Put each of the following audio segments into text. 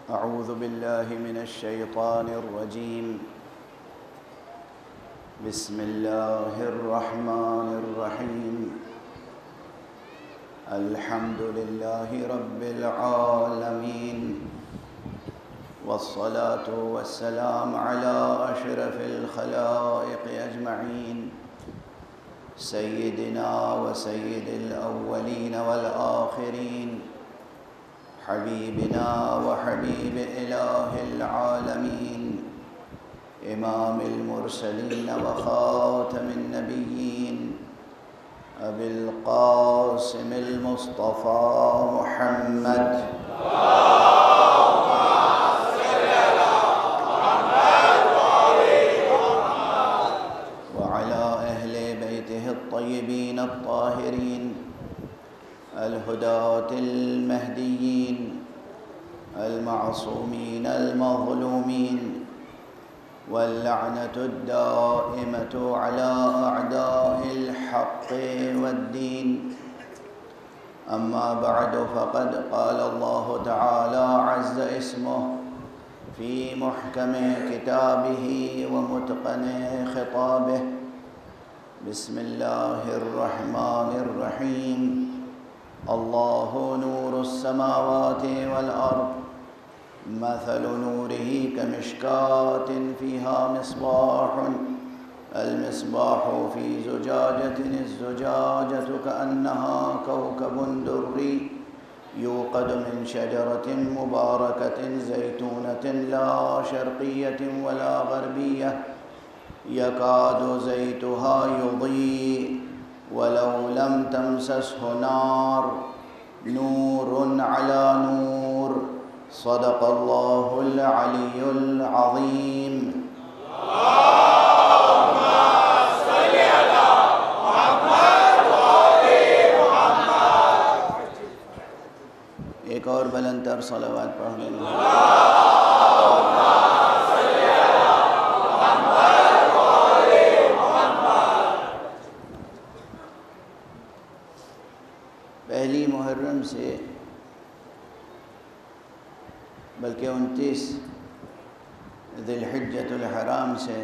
أعوذ بالله من الشيطان الرجيم. بسم الله الرحمن الرحيم. الحمد لله رب العالمين، والصلاة والسلام على أشرف الخلائق أجمعين، سيدنا وسيد الأولين والآخرين، حبيبنا وحبيب إله العالمين، إمام المرسلين وخاتم النبيين، أبي القاسم المصطفى محمد وعلى أهل بيته الطيبين الطاهرين الهداة المهديين المعصومين المظلومين، واللعنة الدائمة على أعداء الحق والدين. أما بعد، فقد قال الله تعالى عز اسمه في محكم كتابه ومتقن خطابه. بسم الله الرحمن الرحيم. الله نور السماوات والأرض، مثل نوره كمشكاة فيها مصباح، المصباح في زجاجة، الزجاجة كأنها كوكب دري يوقد من شجرة مباركة زيتونة لا شرقية ولا غربية يكاد زيتها يضيء ولو لم تمسسه نار، نور على نور. صدق الله العلي العظيم. اللهم صل على محمد وآل محمد. ایک اور بلند تر صلوات پڑھ لیں. اللهم صل على محمد وآل محمد. پہلی محرم سے بلکہ 29 ذی الحجۃ الحرام سے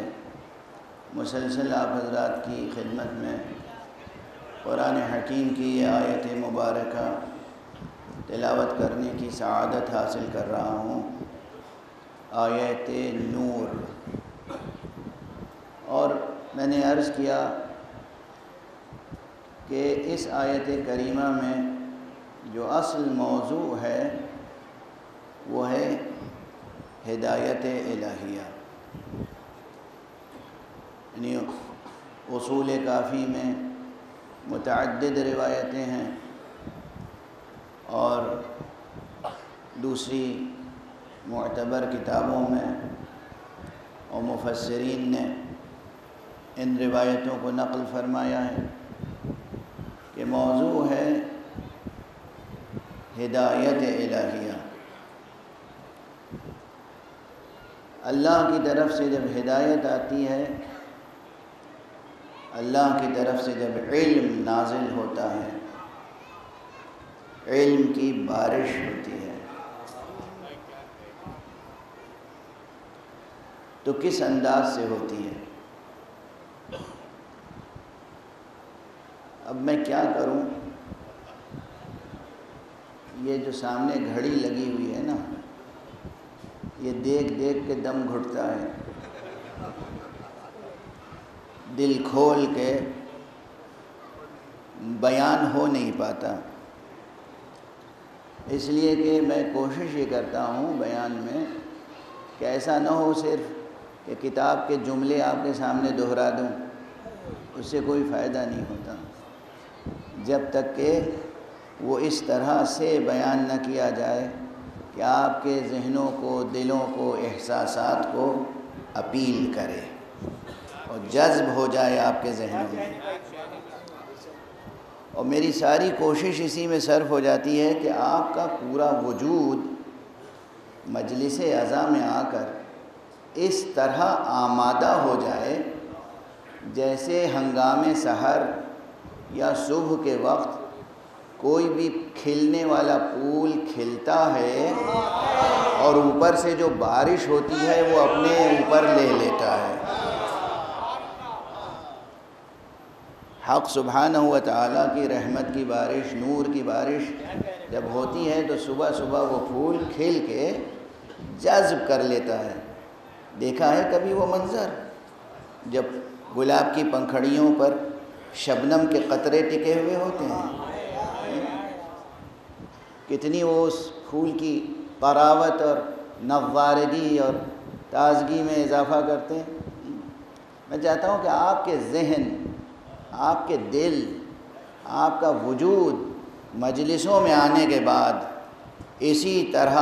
مسلسل آپ حضرات کی خدمت میں قرآن حکیم کی یہ آیت مبارکہ تلاوت کرنے کی سعادت حاصل کر رہا ہوں. آیت نور. اور میں نے عرض کیا کہ اس آیت کریمہ میں جو اصل موضوع ہے وہ ہے ہدایت الہیہ. یعنی اصول کافی میں متعدد روایتیں ہیں اور دوسری معتبر کتابوں میں اور مفسرین نے ان روایتوں کو نقل فرمایا ہے کہ موضوع ہے ہدایت الہیہ. اللہ کی طرف سے جب ہدایت آتی ہے، اللہ کی طرف سے جب علم نازل ہوتا ہے، علم کی بارش ہوتی ہے، تو کس انداز سے ہوتی ہے؟ اب میں کیا کروں؟ یہ جو سامنے گھڑی لگی ہوئی ہے نا، یہ دیکھ دیکھ کے دم گھٹتا ہے، دل کھول کے بیان ہو نہیں پاتا. اس لیے کہ میں کوشش یہ کرتا ہوں بیان میں کہ ایسا نہ ہو صرف کہ کتاب کے جملے آپ کے سامنے دہرا دوں، اس سے کوئی فائدہ نہیں ہوتا جب تک کہ وہ اس طرح سے بیان نہ کیا جائے کہ آپ کے ذہنوں کو، دلوں کو، احساسات کو اپیل کرے اور جذب ہو جائے آپ کے ذہنوں میں. اور میری ساری کوشش اسی میں صرف ہو جاتی ہے کہ آپ کا پورا وجود مجلس عزا میں آ کر اس طرح آمادہ ہو جائے جیسے ہنگام سحر یا صبح کے وقت کوئی بھی کھلنے والا پھول کھلتا ہے اور اوپر سے جو بارش ہوتی ہے وہ اپنے اوپر لے لیتا ہے۔ حق سبحانہ و تعالیٰ کی رحمت کی بارش، نور کی بارش جب ہوتی ہے تو صبح صبح وہ پھول کھل کے جذب کر لیتا ہے۔ دیکھا ہے کبھی وہ منظر جب گلاب کی پنکھڑیوں پر شبنم کے قطرے ٹکے ہوئے ہوتے ہیں، کتنی وہ اس پھول کی طراوت اور نوارگی اور تازگی میں اضافہ کرتے ہیں۔ میں چاہتا ہوں کہ آپ کے ذہن، آپ کے دل، آپ کا وجود مجلسوں میں آنے کے بعد اسی طرح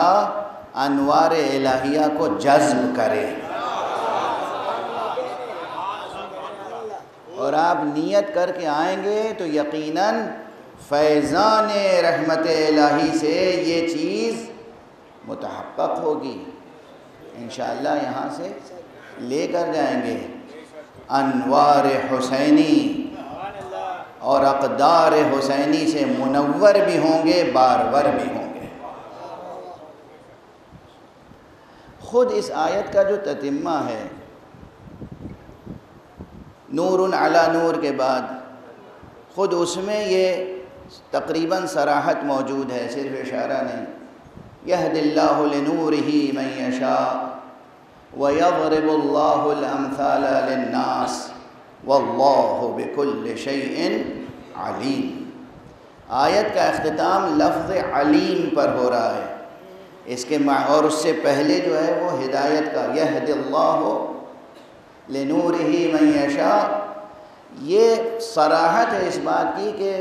انوار الہیہ کو جذب کرے، اور آپ نیت کر کے آئیں گے تو یقیناً فیضان رحمت الہی سے یہ چیز متحقق ہوگی۔ انشاءاللہ یہاں سے لے کر جائیں گے انوار حسینی، اور اقدار حسینی سے منور بھی ہوں گے، بارور بھی ہوں گے۔ خود اس آیت کا جو تتمہ ہے، نور علی نور کے بعد خود اس میں یہ تقریباً صراحت موجود ہے، صرف اشارہ نہیں۔ یہد اللہ لنورہ من یشاء ویضرب اللہ الامثال للناس واللہ بکل شیء علیم۔ آیت کا اختتام لفظ علیم پر ہو رہا ہے، اس کے اور اس سے پہلے جو ہے وہ ہدایت کا، یہد اللہ لنورہ من یشاء۔ یہ صراحت ہے اس بات کی کہ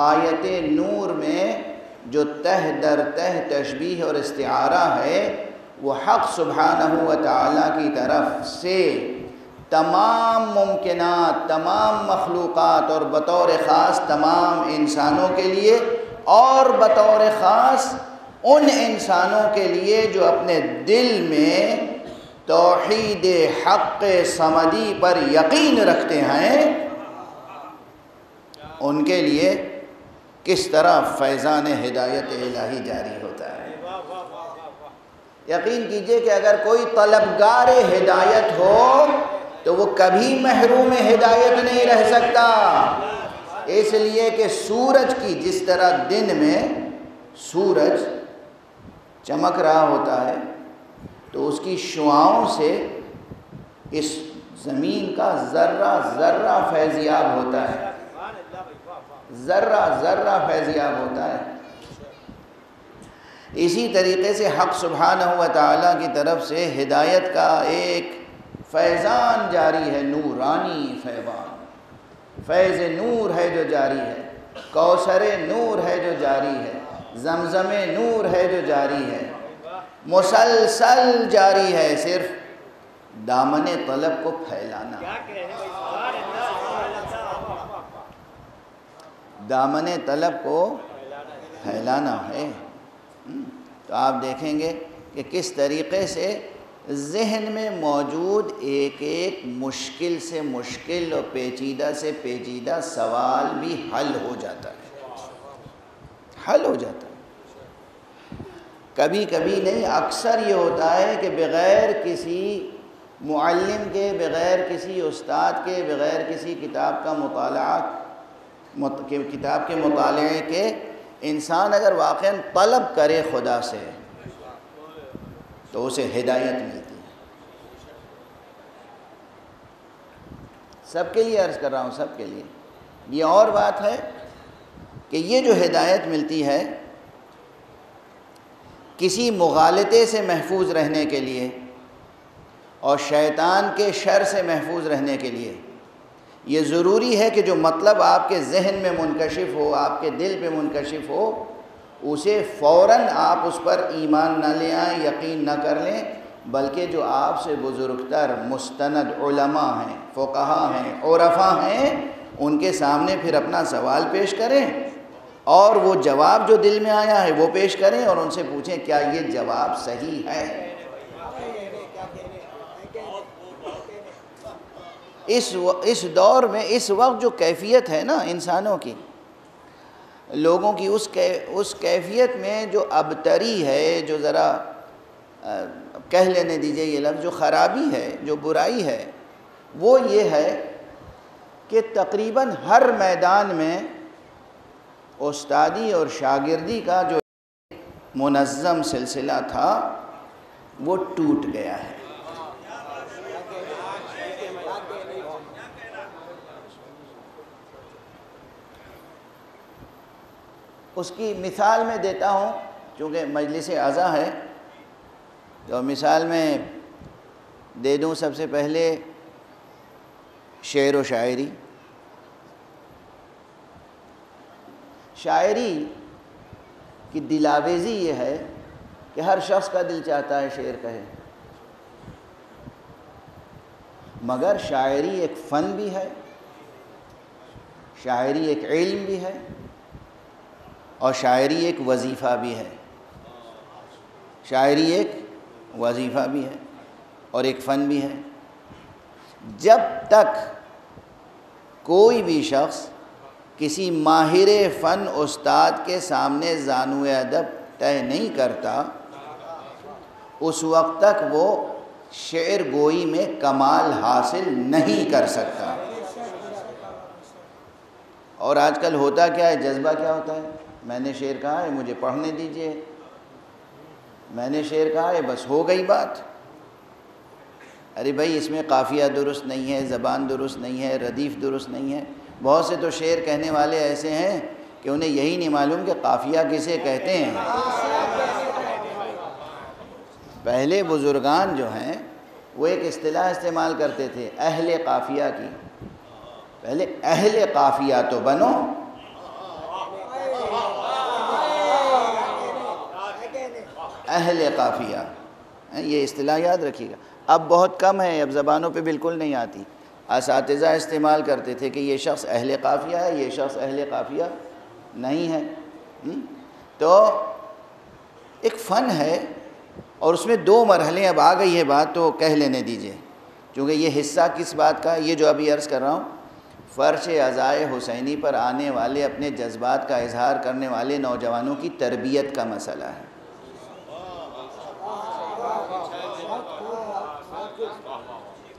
آیت نور میں جو تہ در تہ تشبیہ اور استعارہ ہے وہ حق سبحانہ و تعالیٰ کی طرف سے تمام ممکنات، تمام مخلوقات، اور بطور خاص تمام انسانوں کے لیے، اور بطور خاص ان انسانوں کے لیے جو اپنے دل میں توحید حق صمدی پر یقین رکھتے ہیں، ان کے لیے کس طرح فیضان ہدایت الہی جاری ہوتا ہے۔ یقین کیجئے کہ اگر کوئی طلبگار ہدایت ہو تو وہ کبھی محروم ہدایت نہیں رہ سکتا، اس لیے کہ سورج کی جس طرح دن میں سورج چمک رہا ہوتا ہے تو اس کی شعاؤں سے اس زمین کا ذرہ ذرہ فیضیاب ہوتا ہے، ذرہ ذرہ فیضیاب ہوتا ہے۔ اسی طریقے سے حق سبحانہ و تعالیٰ کی طرف سے ہدایت کا ایک فیضان جاری ہے، نورانی فیضان، فیض نور ہے جو جاری ہے، کوثر نور ہے جو جاری ہے، زمزم نور ہے جو جاری ہے، مسلسل جاری ہے، صرف دامن طلب کو پھیلانا، دامن طلب کو پھیلانا ہے۔ تو آپ دیکھیں گے کہ کس طریقے سے ذہن میں موجود ایک ایک مشکل سے مشکل اور پیچیدہ سے پیچیدہ سوال بھی حل ہو جاتا ہے، حل ہو جاتا ہے۔ کبھی کبھی نہیں، اکثر یہ ہوتا ہے کہ بغیر کسی معلم کے، بغیر کسی استاد کے، بغیر کسی کتاب کا مطالعہ، کتاب کے مطالعے کے، انسان اگر واقعاً طلب کرے خدا سے تو اسے ہدایت ملتی ہے۔ سب کے لیے عرض کر رہا ہوں، سب کے لیے۔ یہ اور بات ہے کہ یہ جو ہدایت ملتی ہے کسی مغالطے سے محفوظ رہنے کے لیے اور شیطان کے شر سے محفوظ رہنے کے لیے، یہ ضروری ہے کہ جو مطلب آپ کے ذہن میں منکشف ہو، آپ کے دل پہ منکشف ہو، اسے فوراً آپ اس پر ایمان نہ لے آئیں، یقین نہ کر لیں، بلکہ جو آپ سے بزرگتر مستند علماء ہیں، فقہا ہیں، عرفاء ہیں، ان کے سامنے پھر اپنا سوال پیش کریں، اور وہ جواب جو دل میں آیا ہے وہ پیش کریں، اور ان سے پوچھیں کیا یہ جواب صحیح ہے۔ اس دور میں اس وقت جو کیفیت ہے نا انسانوں کی، لوگوں کی، اس کیفیت میں جو ابتری ہے، جو ذرا کہہ لینے دیجئے یہ لفظ، جو خرابی ہے، جو برائی ہے، وہ یہ ہے کہ تقریباً ہر میدان میں استادی اور شاگردی کا جو منظم سلسلہ تھا وہ ٹوٹ گیا ہے۔ اس کی مثال میں دیتا ہوں، چونکہ مجلس اعضا ہے تو مثال میں دے دوں۔ سب سے پہلے شعر و شاعری۔ شاعری کی دلاویزی یہ ہے کہ ہر شخص کا دل چاہتا ہے شعر کہے، مگر شاعری ایک فن بھی ہے، شاعری ایک علم بھی ہے، اور شاعری ایک وظیفہ بھی ہے۔ شاعری ایک وظیفہ بھی ہے اور ایک فن بھی ہے۔ جب تک کوئی بھی شخص کسی ماہر فن استاد کے سامنے زانوِ ادب طے نہیں کرتا، اس وقت تک وہ شعر گوئی میں کمال حاصل نہیں کر سکتا۔ اور آج کل ہوتا کیا ہے، جذبہ کیا ہوتا ہے، میں نے شعر کہا ہے مجھے پڑھنے دیجئے، میں نے شعر کہا ہے بس ہو گئی بات۔ ارے بھائی اس میں قافیہ درست نہیں ہے، زبان درست نہیں ہے، ردیف درست نہیں ہے۔ بہت سے تو شعر کہنے والے ایسے ہیں کہ انہیں یہی نہیں معلوم کہ قافیہ کسے کہتے ہیں۔ پہلے بزرگان جو ہیں وہ ایک اصطلاح استعمال کرتے تھے اہل قافیہ کی۔ پہلے اہل قافیہ تو بنو۔ اہل قافیہ، یہ اصطلاح یاد رکھیے گا۔ اب بہت کم ہے، اب زبانوں پہ بالکل نہیں آتی۔ اساتذہ استعمال کرتے تھے کہ یہ شخص اہل قافیہ ہے، یہ شخص اہل قافیہ نہیں ہے۔ تو ایک فن ہے اور اس میں دو مرحلے، اب آ گئی ہے بات تو کہہ لینے دیجئے، کیونکہ یہ حصہ کس بات کا، یہ جو ابھی عرض کر رہا ہوں فرش عزائے حسینی پر آنے والے اپنے جذبات کا اظہار کرنے والے نوجوانوں کی تربیت کا مسئلہ ہے۔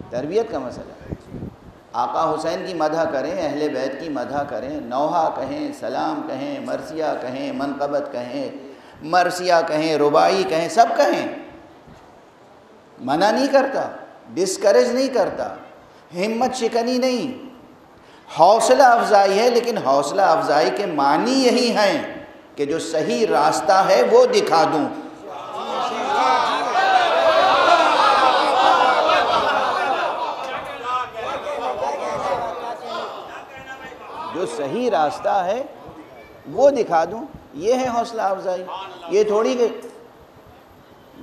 تربیت کا مسئلہ ہے۔ آقا حسین کی مدح کریں، اہل بیت کی مدح کریں، نوحہ کہیں، سلام کہیں، مرثیہ کہیں، منقبت کہیں، مرثیہ کہیں، رباعی کہیں، سب کہیں، منع نہیں کرتا، ڈسکریج نہیں کرتا، ہمت شکنی نہیں، حوصلہ افزائی ہے، لیکن حوصلہ افزائی کے معنی یہی ہیں کہ جو صحیح راستہ ہے وہ دکھا دوں۔ جو صحیح راستہ ہے وہ دکھا دوں، یہ ہے حوصلہ افزائی۔ یہ تھوڑی کہ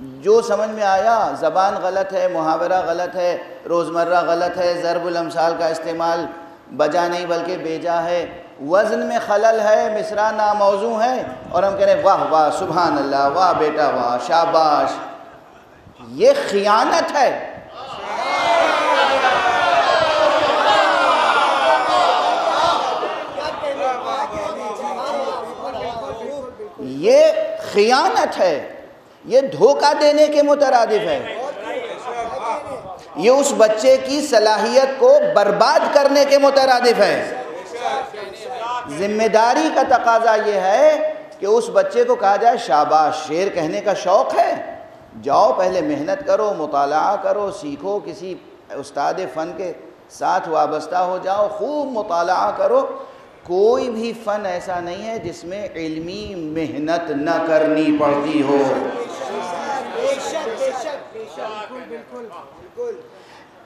جو سمجھ میں آیا، زبان غلط ہے، محاورہ غلط ہے، روزمرہ غلط ہے، ضرب الامثال کا استعمال بجا نہیں بلکہ بیجا ہے، وزن میں خلل ہے، مصرع ناموزوں ہے، اور ہم کہہ رہے ہیں واہ واہ سبحان اللہ، واہ بیٹا واہ شاباش، یہ خیانت ہے۔ یہ خیانت ہے، یہ دھوکہ دینے کے مترادف ہے، یہ اس بچے کی صلاحیت کو برباد کرنے کے مترادف ہے۔ ذمہ داری کا تقاضا یہ ہے کہ اس بچے کو کہا جائے شاباش، شعر کہنے کا شوق ہے، جاؤ پہلے محنت کرو، مطالعہ کرو، سیکھو، کسی استاد فن کے ساتھ وابستہ ہو جاؤ، خوب مطالعہ کرو۔ کوئی بھی فن ایسا نہیں ہے جس میں علمی محنت نہ کرنی پڑتی ہو۔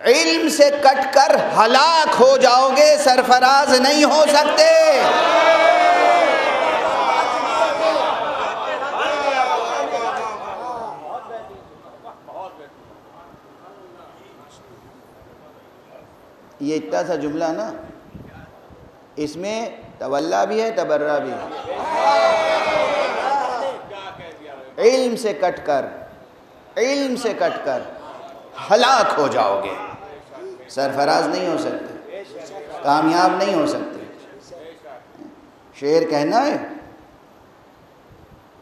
علم سے کٹ کر ہلاک ہو جاؤ گے، سرفراز نہیں ہو سکتے۔ یہ اتنا سا جملہ نا، اس میں تولا بھی ہے، تبرہ بھی ہے۔ علم سے کٹ کر، علم سے کٹ کر ہلاک ہو جاؤ گے، سرفراز نہیں ہو سکتے، کامیاب نہیں ہو سکتے۔ شعر کہنا ہے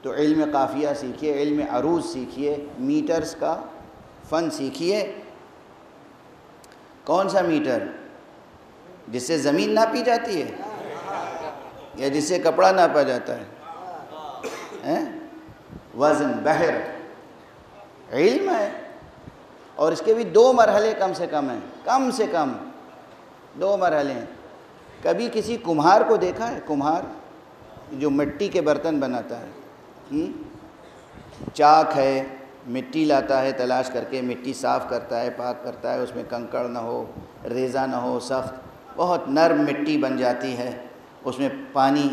تو علم قافیہ سیکھیے، علم عروض سیکھیے، میٹرز کا فن سیکھیے۔ کون سا میٹر؟ جس سے زمین ناپی جاتی ہے یا جس سے کپڑا ناپا جاتا ہے؟ وزن، بحر، علم ہے، اور اس کے بھی 2 مرحلے کم سے کم ہیں، کم سے کم 2 مرحلے ہیں۔ کبھی کسی کمہار کو دیکھا ہے؟ کمہار جو مٹی کے برتن بناتا ہے، چاک ہے، مٹی لاتا ہے تلاش کر کے، مٹی صاف کرتا ہے، پاک کرتا ہے، اس میں کنکڑ نہ ہو، ریزہ نہ ہو، سخت بہت نرم مٹی بن جاتی ہے، اس میں پانی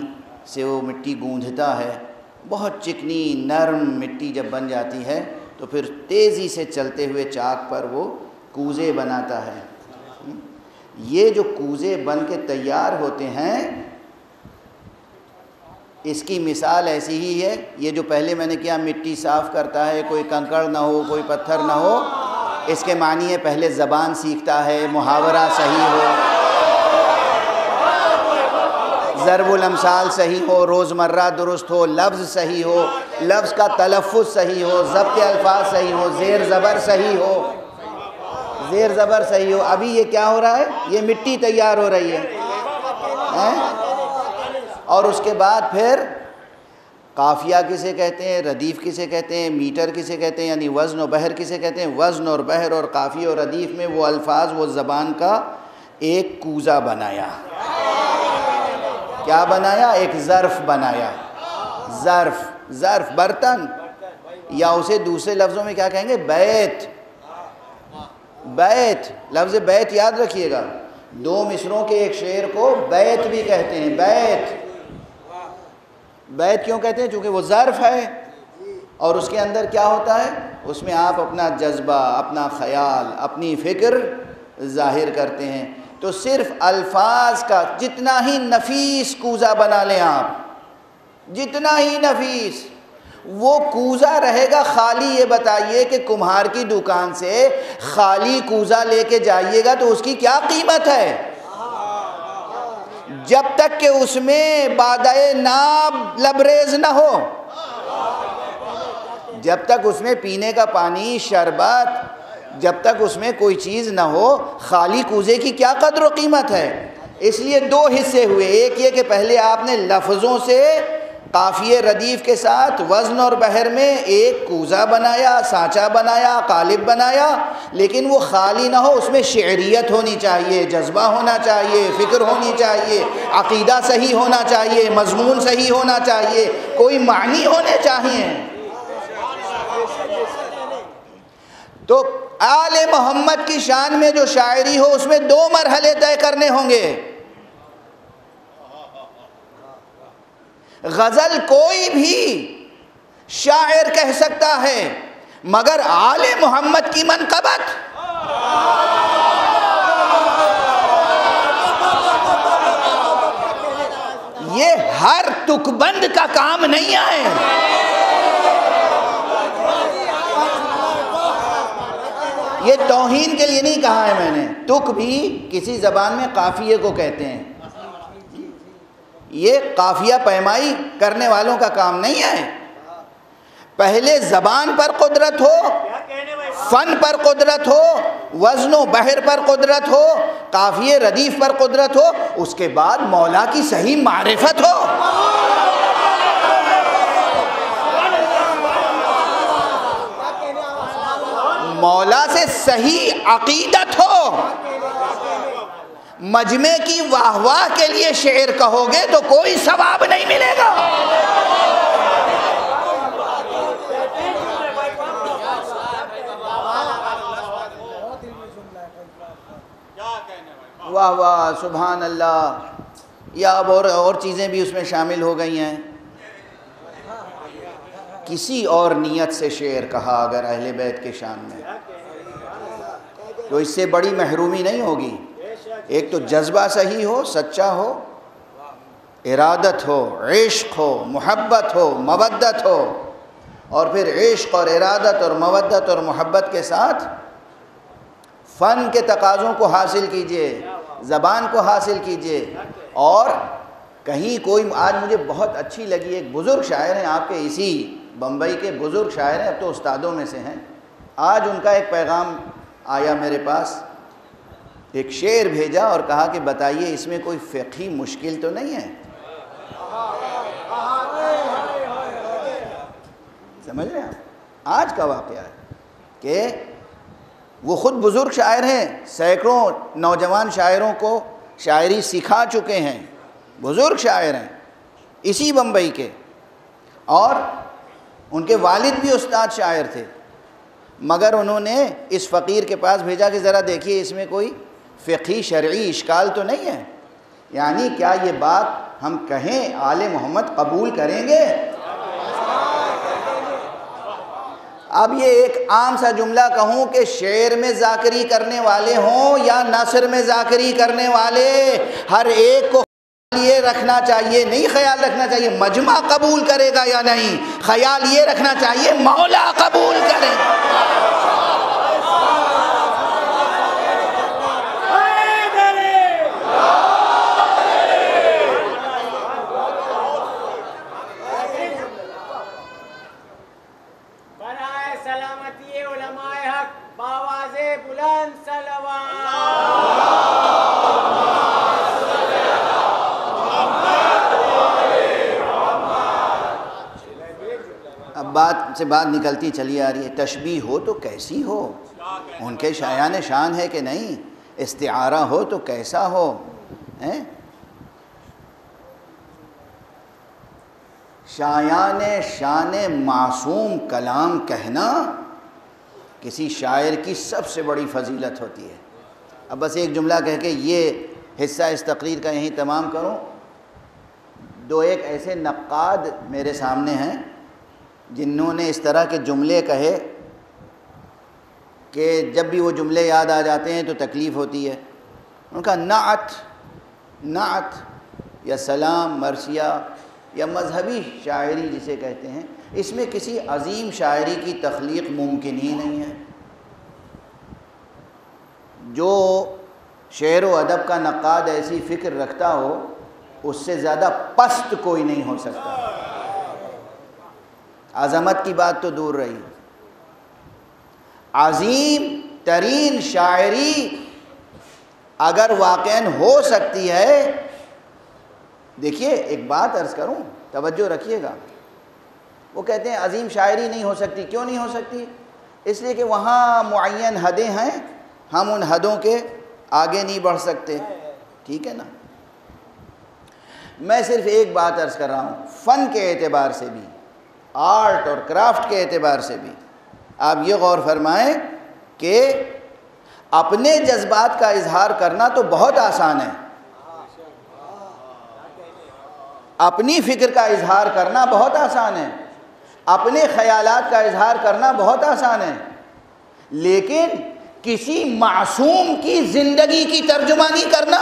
سے وہ مٹی گوندھتا ہے، بہت چکنی نرم مٹی جب بن جاتی ہے تو پھر تیزی سے چلتے ہوئے چاک پر وہ کوزے بناتا ہے۔ یہ جو کوزے بن کے تیار ہوتے ہیں، اس کی مثال ایسی ہی ہے، یہ جو پہلے میں نے کیا مٹی صاف کرتا ہے، کوئی کنکڑ نہ ہو، کوئی پتھر نہ ہو، اس کے معنی ہے پہلے زبان سیکھتا ہے، محاورہ صحیح ہو، ضرب الامثال صحیح ہو، روزمرہ درست ہو، لفظ صحیح ہو، لفظ کا تلفظ صحیح ہو، ضبط الفاظ صحیح ہو، زیر زبر صحیح ہو، زیر زبر صحیح ہو۔ ابھی یہ کیا ہو رہا ہے؟ یہ مٹی تیار ہو رہی ہے، اور اس کے بعد پھر قافیہ کسے کہتے ہیں، ردیف کسے کہتے ہیں، میٹر کسے کہتے ہیں، یعنی وزن و بحر کسے کہتے ہیں۔ وزن اور بحر اور قافیہ اور ردیف میں وہ الفاظ، وہ زبان کا ایک کوزہ بنایا۔ کیا بنایا؟ ایک ظرف بنایا۔ ظرف برتن، یا اسے دوسرے لفظوں میں کیا کہیں گے؟ بیت۔ بیت، لفظ بیت یاد رکھیے گا، 2 مصروں کے ایک شعر کو بیت بھی کہتے ہیں۔ بیت کیوں کہتے ہیں؟ چونکہ وہ ظرف ہے، اور اس کے اندر کیا ہوتا ہے؟ اس میں آپ اپنا جذبہ، اپنا خیال، اپنی فکر ظاہر کرتے ہیں۔ تو صرف الفاظ کا جتنا ہی نفیس کوزہ بنا لیں آپ، جتنا ہی نفیس، وہ کوزہ رہے گا خالی۔ یہ بتائیے کہ کمہار کی دکان سے خالی کوزہ لے کے جائیے گا تو اس کی کیا قیمت ہے؟ جب تک کہ اس میں بادۂ ناب لبریز نہ ہو، جب تک اس میں پینے کا پانی، شربت، جب تک اس میں کوئی چیز نہ ہو، خالی کوزے کی کیا قدر و قیمت ہے؟ اس لیے 2 حصے ہوئے، ایک یہ کہ پہلے آپ نے لفظوں سے قافیے ردیف کے ساتھ وزن اور بحر میں ایک کوزہ بنایا، سانچہ بنایا، قالب بنایا، لیکن وہ خالی نہ ہو، اس میں شعریت ہونی چاہیے، جذبہ ہونا چاہیے، فکر ہونی چاہیے، عقیدہ صحیح ہونا چاہیے، مضمون صحیح ہونا چاہیے، کوئی معنی ہونے چاہیے۔ تو آل محمد کی شان میں جو شاعری ہو، اس میں 2 مرحلے طے کرنے ہوں گے۔ غزل کوئی بھی شاعر کہہ سکتا ہے، مگر آل محمد کی منقبت یہ ہر تک بند کا کام نہیں ہے۔ یہ توہین کے لیے نہیں کہا ہے میں نے، تک بھی کسی زبان میں قافیے کو کہتے ہیں، یہ قافیہ پیمائی کرنے والوں کا کام نہیں ہے۔ پہلے زبان پر قدرت ہو، فن پر قدرت ہو، وزن و بحر پر قدرت ہو، قافیے ردیف پر قدرت ہو، اس کے بعد مولا کی صحیح معرفت ہو۔ مولا سے صحیح عقیدت ہو۔ مجمع کی واہ واہ کے لیے شعر کہو گے تو کوئی ثواب نہیں ملے گا۔ واہ واہ، سبحان اللہ، یا اب اور چیزیں بھی اس میں شامل ہو گئی ہیں۔ کسی اور نیت سے شعر کہا اگر اہل بیت کے شان میں، تو اس سے بڑی محرومی نہیں ہوگی۔ ایک تو جذبہ صحیح ہو، سچا ہو، ارادت ہو، عشق ہو، محبت ہو، مودت ہو، اور پھر عشق اور ارادت اور مودت اور محبت کے ساتھ فن کے تقاضوں کو حاصل کیجئے، زبان کو حاصل کیجئے، اور کہیں کوئی آج مجھے بہت اچھی لگی، ایک بزرگ شاعر ہیں آپ کے اسی بمبئی کے بزرگ شاعر ہیں، اب تو استادوں میں سے ہیں، آج ان کا ایک پیغام آیا میرے پاس، ایک شعر بھیجا اور کہا کہ بتائیے اس میں کوئی فقہی مشکل تو نہیں ہے؟ سمجھ رہے ہیں آپ؟ آج کا واقعہ ہے کہ وہ خود بزرگ شاعر ہیں، سینکڑوں نوجوان شاعروں کو شاعری سکھا چکے ہیں، بزرگ شاعر ہیں اسی بمبئی کے، اور ان کے والد بھی استاد شاعر تھے، مگر انہوں نے اس فقیر کے پاس بھیجا کہ ذرا دیکھیے اس میں کوئی فقہی شرعی اشکال تو نہیں ہے، یعنی کیا یہ بات ہم کہیں آل محمد قبول کریں گے؟ اب یہ ایک عام سا جملہ کہوں کہ شعر میں ذاکری کرنے والے ہوں یا نثر میں ذاکری کرنے والے، ہر ایک کو یہ رکھنا چاہیے، نہیں خیال رکھنا چاہیے مجمع قبول کرے گا یا نہیں، خیال یہ رکھنا چاہیے مولا قبول کرے۔ برائے سلامتی علماء حق باواز بلند صلوات۔ اب بات سے بات نکلتی چلی آ رہی ہے، تشبیہ ہو تو کیسی ہو، ان کے شایان شان ہے کہ نہیں، استعارہ ہو تو کیسا ہو، شایان شان معصوم کلام کہنا کسی شاعر کی سب سے بڑی فضیلت ہوتی ہے۔ اب بس ایک جملہ کہہ کے یہ حصہ اس تقریر کا یہیں تمام کروں، دو ایک ایسے نقاد میرے سامنے ہیں جنہوں نے اس طرح کے جملے کہے کہ جب بھی وہ جملے یاد آ جاتے ہیں تو تکلیف ہوتی ہے۔ ان کا نعت یا سلام مرثیہ یا مذہبی شاعری جسے کہتے ہیں، اس میں کسی عظیم شاعری کی تخلیق ممکن ہی نہیں ہے۔ جو شعر و ادب کا نقاد ایسی فکر رکھتا ہو اس سے زیادہ پست کوئی نہیں ہو سکتا۔ عظمت کی بات تو دور رہی، عظیم ترین شاعری اگر واقعاً ہو سکتی ہے، دیکھیے ایک بات عرض کروں، توجہ رکھیے گا، وہ کہتے ہیں عظیم شاعری نہیں ہو سکتی، کیوں نہیں ہو سکتی؟ اس لیے کہ وہاں معین حدیں ہیں، ہم ان حدوں کے آگے نہیں بڑھ سکتے، ٹھیک ہے نا؟ میں صرف ایک بات عرض کر رہا ہوں، فن کے اعتبار سے بھی، آرٹ اور کرافٹ کے اعتبار سے بھی آپ یہ غور فرمائیں کہ اپنے جذبات کا اظہار کرنا تو بہت آسان ہے، اپنی فکر کا اظہار کرنا بہت آسان ہے، اپنے خیالات کا اظہار کرنا بہت آسان ہے، لیکن کسی معصوم کی زندگی کی ترجمانی کرنا،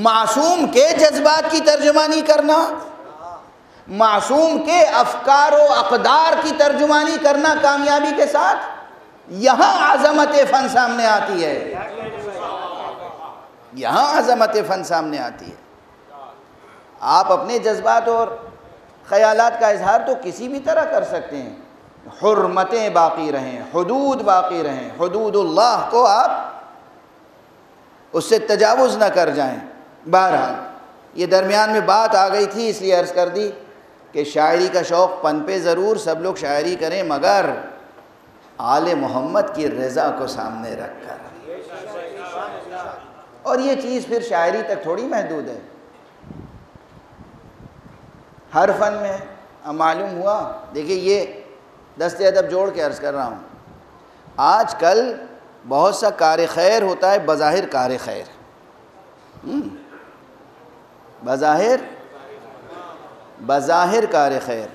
معصوم کے جذبات کی ترجمانی کرنا، معصوم کے افکار و اقدار کی ترجمانی کرنا کامیابی کے ساتھ، یہاں عظمت فن سامنے آتی ہے، یہاں عظمت فن سامنے آتی ہے۔ آپ اپنے جذبات اور خیالات کا اظہار تو کسی بھی طرح کر سکتے ہیں، حرمتیں باقی رہیں، حدود باقی رہیں، حدود اللہ کو آپ اس سے تجاوز نہ کر جائیں۔ بہرحال یہ درمیان میں بات آ گئی تھی اس لیے عرض کر دی کہ شاعری کا شوق پنپے ضرور، سب لوگ شاعری کریں، مگر آل محمد کی رضا کو سامنے رکھ کر، اور یہ چیز پھر شاعری تک تھوڑی محدود ہے، ہر فن میں معلوم ہوا۔ دیکھیے یہ دست ادب جوڑ کے عرض کر رہا ہوں، آج کل بہت سا کار خیر ہوتا ہے، بظاہر کار خیر، بظاہر کار خیر،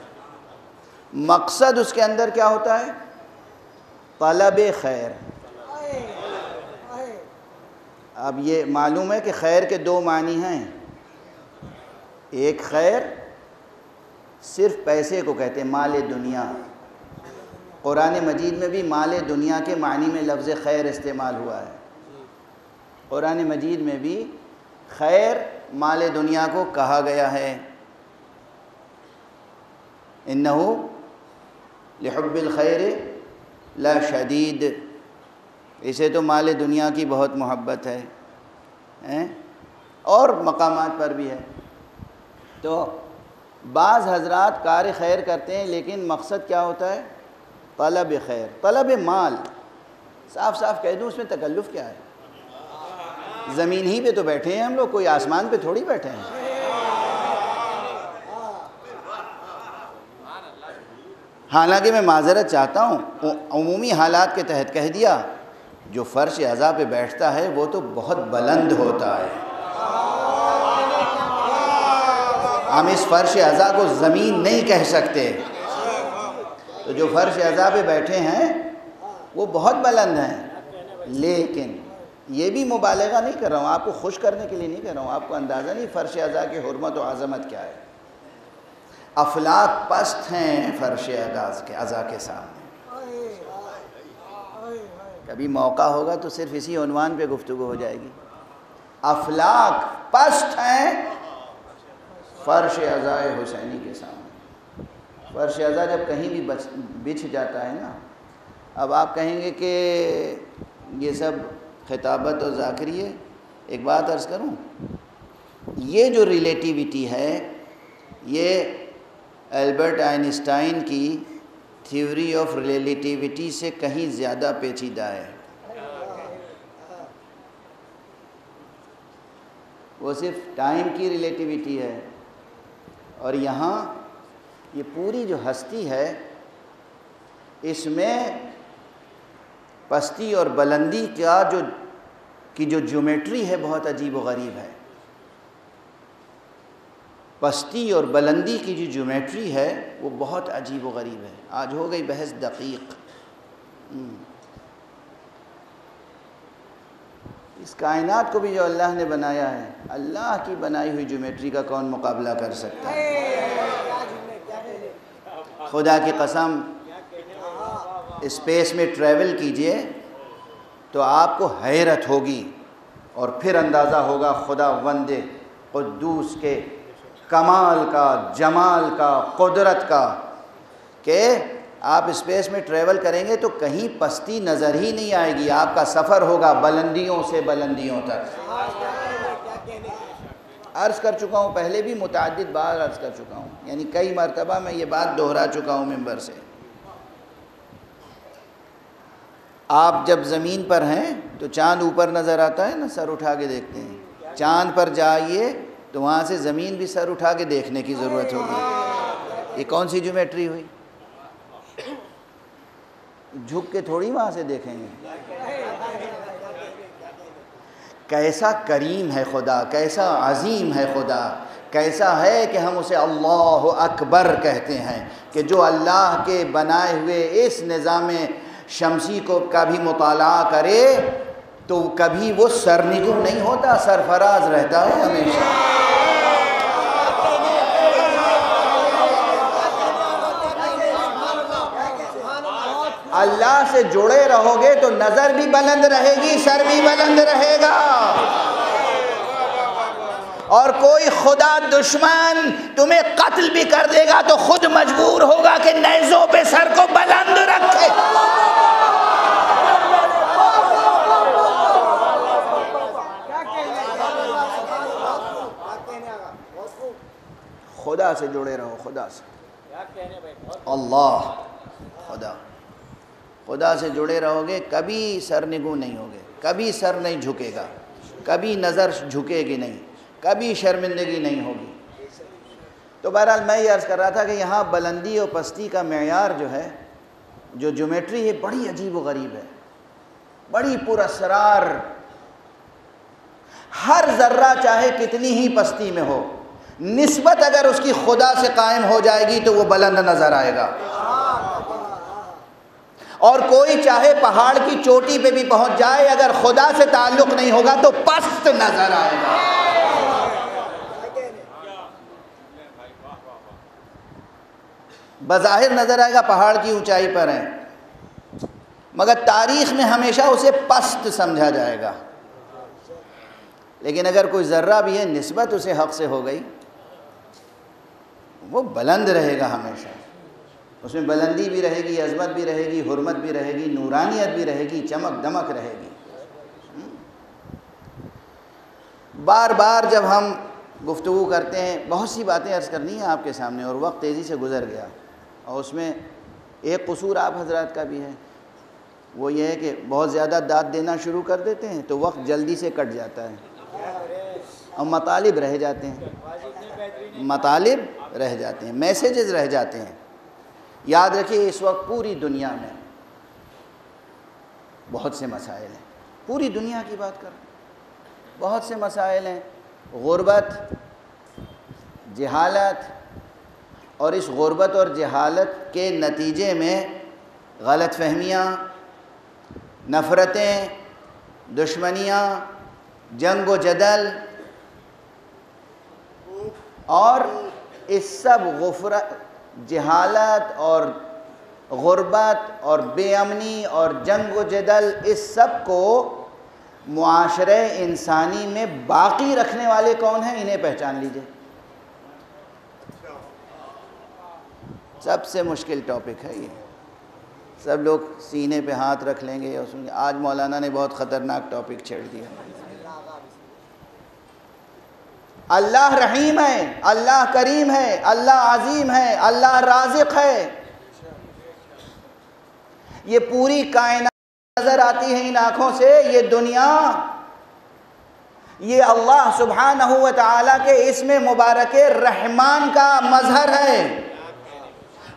مقصد اس کے اندر کیا ہوتا ہے؟ طلب خیر۔ اب یہ معلوم ہے کہ خیر کے دو معنی ہیں، ایک خیر صرف پیسے کو کہتے ہیں، مال دنیا، قرآن مجید میں بھی مال دنیا کے معنی میں لفظ خیر استعمال ہوا ہے، قرآن مجید میں بھی خیر مال دنیا کو کہا گیا ہے، انہو لحب الخیر لا شدید، اسے تو مال دنیا کی بہت محبت ہے، اور مقامات پر بھی ہے۔ تو بعض حضرات کار خیر کرتے ہیں لیکن مقصد کیا ہوتا ہے؟ طلب خیر، طلب مال۔ صاف صاف کہہ دوں اس میں تکلف کیا ہے؟ زمین ہی پہ تو بیٹھے ہیں ہم لوگ، کوئی آسمان پہ تھوڑی بیٹھے ہیں۔ حالانکہ میں معذرت چاہتا ہوں، عمومی حالات کے تحت کہہ دیا، جو فرش عزا پہ بیٹھتا ہے وہ تو بہت بلند ہوتا ہے۔ ہم اس فرش عزا کو زمین نہیں کہہ سکتے، تو جو فرش عزا پہ بیٹھے ہیں وہ بہت بلند ہیں۔ لیکن یہ بھی مبالغہ نہیں کر رہا ہوں، آپ کو خوش کرنے کے لیے نہیں کہہ رہا ہوں، آپ کو اندازہ نہیں فرش عزا کی حرمت و عظمت کیا ہے۔ افلاک پست ہیں فرش عزا کے سامنے۔ کبھی موقع ہوگا تو صرف اسی عنوان پہ گفتگو ہو جائے گی۔ افلاک پست ہیں فرش عزا حسینی کے سامنے۔ فرش عزا جب کہیں بھی بچھ جاتا ہے نا، اب آپ کہیں گے کہ یہ سب خطابت اور ذاکری ہے۔ ایک بات عرض کروں، یہ جو ریلیٹیوٹی ہے یہ البرٹ آئنسٹائن کی تھیوری آف ریلیٹیوٹی سے کہیں زیادہ پیچیدہ ہے۔ وہ صرف ٹائم کی ریلیٹیوٹی ہے، اور یہاں یہ پوری جو ہستی ہے اس میں پستی اور بلندی کی جو جیومیٹری ہے بہت عجیب و غریب ہے۔ پستی اور بلندی کی جو جیومیٹری ہے وہ بہت عجیب و غریب ہے۔ آج ہو گئی بحث دقیق۔ اس کائنات کو بھی جو اللہ نے بنایا ہے، اللہ کی بنائی ہوئی جیومیٹری کا کون مقابلہ کر سکتا ہے؟ خدا کی قسم، اسپیس میں ٹریول کیجئے تو آپ کو حیرت ہوگی، اور پھر اندازہ ہوگا خدا وند قدوس کے کمال کا، جمال کا، قدرت کا، کہ آپ اسپیس میں ٹریول کریں گے تو کہیں پستی نظر ہی نہیں آئے گی، آپ کا سفر ہوگا بلندیوں سے بلندیوں تک۔ عرض کر چکا ہوں، پہلے بھی متعدد بار عرض کر چکا ہوں، یعنی کئی مرتبہ میں یہ بات دہرا چکا ہوں ممبر سے۔ آپ جب زمین پر ہیں تو چاند اوپر نظر آتا ہے نا، سر اٹھا کے دیکھتے ہیں۔ چاند پر جائیے تو وہاں سے زمین بھی سر اٹھا کے دیکھنے کی ضرورت ہوگی۔ یہ کون سی جیومیٹری ہوئی؟ جھک کے تھوڑی وہاں سے دیکھیں گے۔ کیسا کریم ہے خدا، کیسا عظیم ہے خدا، کیسا ہے کہ ہم اسے اللہ اکبر کہتے ہیں، کہ جو اللہ کے بنائے ہوئے اس نظام شمسی کو کبھی مطالعہ کرے تو کبھی وہ سرنگوں نہیں ہوتا، سرفراز رہتا ہے ہمیشہ۔ اللہ سے جڑے رہو گے تو نظر بھی بلند رہے گی، سر بھی بلند رہے گا، اور کوئی خدا دشمن تمہیں قتل بھی کر دے گا تو خود مجبور ہوگا کہ نیزوں پہ سر کو بلند رکھے۔ خدا سے جڑے رہو، خدا سے، اللہ، خدا سے جڑے رہو گے، کبھی سرنگوں نہیں ہوگے، کبھی سر نہیں جھکے گا، کبھی نظر جھکے گی نہیں، کبھی شرمندگی نہیں ہوگی۔ تو بہرحال میں یہ عرض کر رہا تھا کہ یہاں بلندی اور پستی کا معیار جو ہے، جو جیومیٹری ہے، بڑی عجیب و غریب ہے، بڑی پراسرار۔ ہر ذرہ چاہے کتنی ہی پستی میں ہو، نسبت اگر اس کی خدا سے قائم ہو جائے گی تو وہ بلند نظر آئے گا، اور کوئی چاہے پہاڑ کی چوٹی پہ بھی پہنچ جائے، اگر خدا سے تعلق نہیں ہوگا تو پست نظر آئے گا۔ بظاہر نظر آئے گا پہاڑ کی اونچائی پر ہے، مگر تاریخ میں ہمیشہ اسے پست سمجھا جائے گا۔ لیکن اگر کوئی ذرہ بھی ہے نسبت اسے حق سے ہو گئی وہ بلند رہے گا ہمیشہ، اس میں بلندی بھی رہے گی، عظمت بھی رہے گی، حرمت بھی رہے گی، نورانیت بھی رہے گی، چمک دمک رہے گی۔ بار بار جب ہم گفتگو کرتے ہیں، بہت سی باتیں عرض کرنی ہیں آپ کے سامنے اور وقت تیزی سے گزر گیا، اور اس میں ایک قصور آپ حضرات کا بھی ہے، وہ یہ ہے کہ بہت زیادہ داد دینا شروع کر دیتے ہیں تو وقت جلدی سے کٹ جاتا ہے اور مطالب رہ جاتے ہیں، مطالب رہ جاتے ہیں، میسیجز رہ جاتے ہیں۔ یاد رکھیے اس وقت پوری دنیا میں بہت سے مسائل ہیں، پوری دنیا کی بات کریں، بہت سے مسائل ہیں، غربت، جہالت، اور اس غربت اور جہالت کے نتیجے میں غلط فہمیاں، نفرتیں، دشمنیاں، جنگ و جدل، اور اس سب جہالت اور غربت اور بے امنی اور جنگ و جدل، اس سب کو معاشرے انسانی میں باقی رکھنے والے کون ہیں، انہیں پہچان لیجئے۔ سب سے مشکل ٹاپک ہے یہ، سب لوگ سینے پہ ہاتھ رکھ لیں گے اور سنیں گے آج مولانا نے بہت خطرناک ٹاپک چھیڑ دیا۔ اللہ رحیم ہے، اللہ کریم ہے، اللہ عظیم ہے، اللہ رازق ہے۔ یہ پوری کائنات نظر آتی ہے ان آنکھوں سے، یہ دنیا، یہ اللہ سبحانہ و تعالیٰ کے اسم مبارک رحمان کا مظہر ہے۔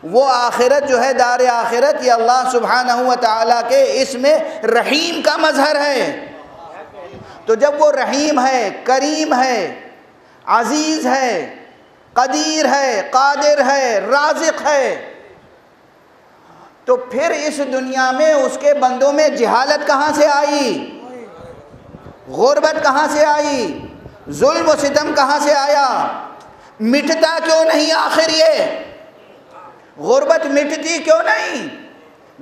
وہ آخرت جو ہے دار آخرت، یہ اللہ سبحانہ و تعالیٰ کے اسم رحیم کا مظہر ہے۔ تو جب وہ رحیم ہے، کریم ہے، عزیز ہے، قدیر ہے، قادر ہے، رازق ہے، تو پھر اس دنیا میں اس کے بندوں میں جہالت کہاں سے آئی، غربت کہاں سے آئی، ظلم و ستم کہاں سے آیا، مٹتا کیوں نہیں آخر یہ غربت مٹتی کیوں نہیں،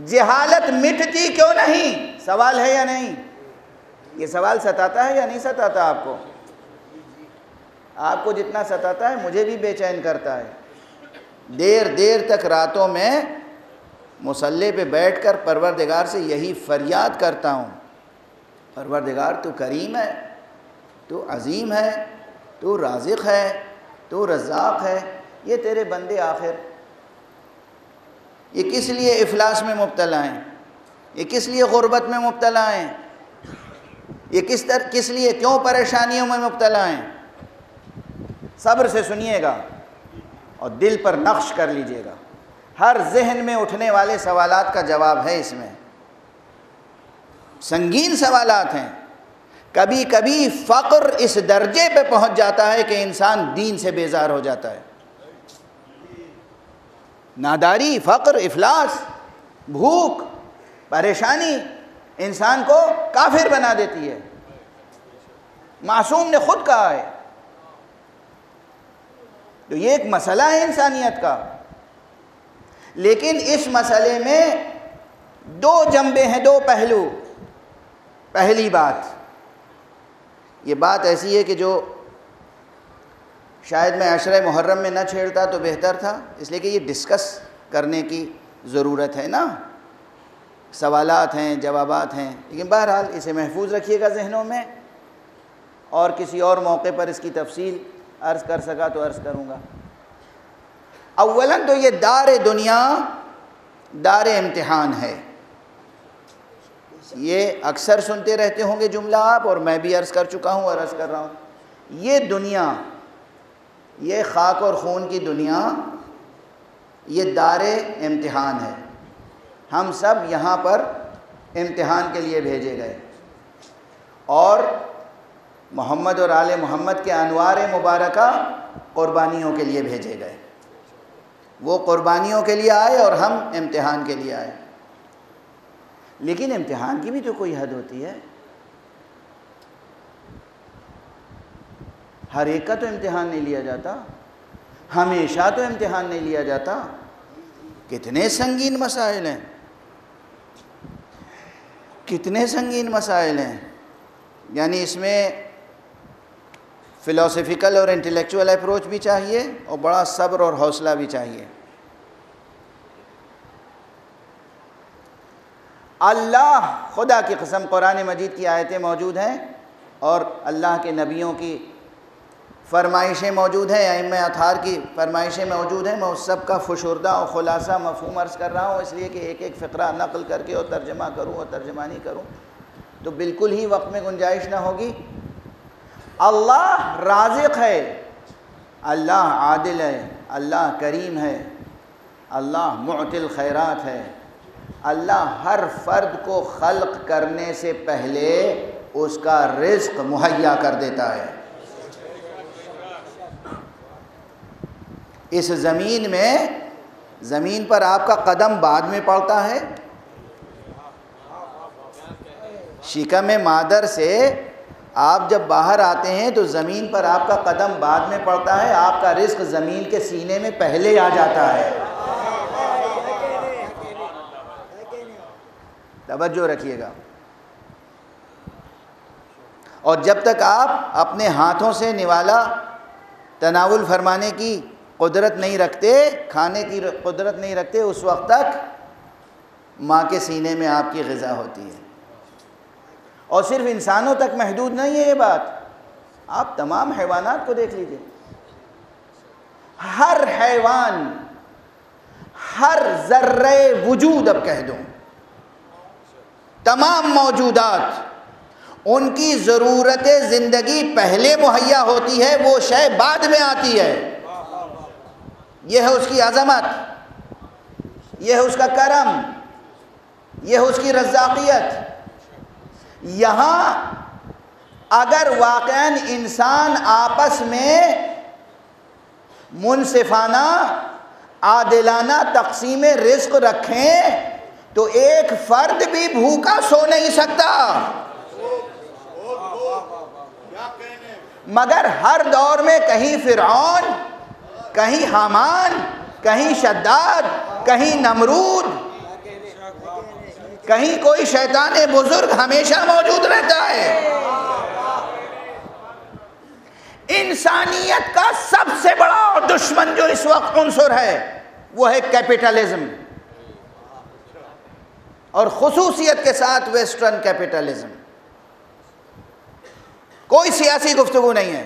جہالت مٹتی کیوں نہیں؟ سوال ہے یا نہیں؟ یہ سوال ستاتا ہے یا نہیں ستاتا آپ کو؟ آپ کو جتنا ستاتا ہے مجھے بھی بے چین کرتا ہے۔ دیر دیر تک راتوں میں مصلی پہ بیٹھ کر پروردگار سے یہی فریاد کرتا ہوں، پروردگار تو کریم ہے، تو عظیم ہے، تو رازق ہے، تو رزاق ہے، یہ تیرے بندے آخر یہ کس لیے افلاس میں مبتلا ہیں، یہ کس لیے غربت میں مبتلا ہیں، یہ کس لیے کیوں پریشانیوں میں مبتلا ہیں؟ صبر سے سنیے گا اور دل پر نقش کر لیجئے گا۔ ہر ذہن میں اٹھنے والے سوالات کا جواب ہے اس میں، سنگین سوالات ہیں۔ کبھی کبھی فقر اس درجے پہ پہنچ جاتا ہے کہ انسان دین سے بیزار ہو جاتا ہے۔ ناداری، فقر، افلاس، بھوک، پریشانی انسان کو کافر بنا دیتی ہے۔ معصوم نے خود کہا ہے۔ تو یہ ایک مسئلہ ہے انسانیت کا، لیکن اس مسئلے میں دو جنبے ہیں، دو پہلو۔ پہلی بات، یہ بات ایسی ہے کہ جو شاید میں عشرہ محرم میں نہ چھیڑتا تو بہتر تھا، اس لیے کہ یہ ڈسکس کرنے کی ضرورت ہے نا، سوالات ہیں، جوابات ہیں، لیکن بہرحال اسے محفوظ رکھیے گا ذہنوں میں، اور کسی اور موقع پر اس کی تفصیل عرض کر سکا تو عرض کروں گا۔ اولاً تو یہ دار دنیا دار امتحان ہے۔ یہ اکثر سنتے رہتے ہوں گے جملہ آپ، اور میں بھی عرض کر چکا ہوں اور عرض کر رہا ہوں، یہ دنیا، یہ خاک اور خون کی دنیا، یہ دار امتحان ہے۔ ہم سب یہاں پر امتحان کے لیے بھیجے گئے، اور محمد اور آل محمد کے انوار مبارکہ قربانیوں کے لیے بھیجے گئے۔ وہ قربانیوں کے لیے آئے اور ہم امتحان کے لیے آئے، لیکن امتحان کی بھی تو کوئی حد ہوتی ہے۔ ہر ایک کا تو امتحان نہیں لیا جاتا، ہمیشہ تو امتحان نہیں لیا جاتا۔ کتنے سنگین مسائل ہیں، کتنے سنگین مسائل ہیں، یعنی اس میں فلسفیکل اور انٹلیکچوئل اپروچ بھی چاہیے اور بڑا صبر اور حوصلہ بھی چاہیے۔ اللہ خدا کی قسم قرآن مجید کی آیتیں موجود ہیں اور اللہ کے نبیوں کی فرمائشیں موجود ہیں، ائمہ اطہار کی فرمائشیں موجود ہیں۔ میں اس سب کا فشردہ اور خلاصہ مفہوم عرض کر رہا ہوں، اس لیے کہ ایک ایک فقرہ نقل کر کے اور ترجمہ کروں اور ترجمانی کروں تو بالکل ہی وقت میں گنجائش نہ ہوگی۔ اللہ رازق ہے، اللہ عادل ہے، اللہ کریم ہے، اللہ معطی الخیرات ہے۔ اللہ ہر فرد کو خلق کرنے سے پہلے اس کا رزق مہیا کر دیتا ہے۔ اس زمین پر آپ کا قدم بعد میں پڑتا ہے، شکم مادر سے آپ جب باہر آتے ہیں تو زمین پر آپ کا قدم بعد میں پڑتا ہے، آپ کا رزق زمین کے سینے میں پہلے آ جاتا ہے۔ توجہ رکھیے گا۔ اور جب تک آپ اپنے ہاتھوں سے نوالا تناول فرمانے کی قدرت نہیں رکھتے، کھانے کی قدرت نہیں رکھتے، اس وقت تک ماں کے سینے میں آپ کی غذا ہوتی ہے۔ اور صرف انسانوں تک محدود نہیں ہے یہ بات، آپ تمام حیوانات کو دیکھ لیجئے۔ ہر حیوان، ہر ذرہ وجود، اب کہہ دوں تمام موجودات، ان کی ضرورت زندگی پہلے مہیا ہوتی ہے، وہ شے بعد میں آتی ہے۔ یہ ہے اس کی عظمت، یہ ہے اس کا کرم، یہ ہے اس کی رزاقیت۔ یہاں اگر واقعاً انسان آپس میں منصفانہ عادلانہ تقسیم رزق رکھیں تو ایک فرد بھی بھوکا سو نہیں سکتا، مگر ہر دور میں کہیں فرعون، کہیں حامان، کہیں شداد، کہیں نمرود، کہیں کوئی شیطان بزرگ ہمیشہ موجود رہتا ہے۔ انسانیت کا سب سے بڑا دشمن جو اس وقت عنصر ہے وہ ہے کیپٹلزم، اور خصوصیت کے ساتھ ویسٹرن کیپٹلزم۔ کوئی سیاسی گفتگو نہیں ہے،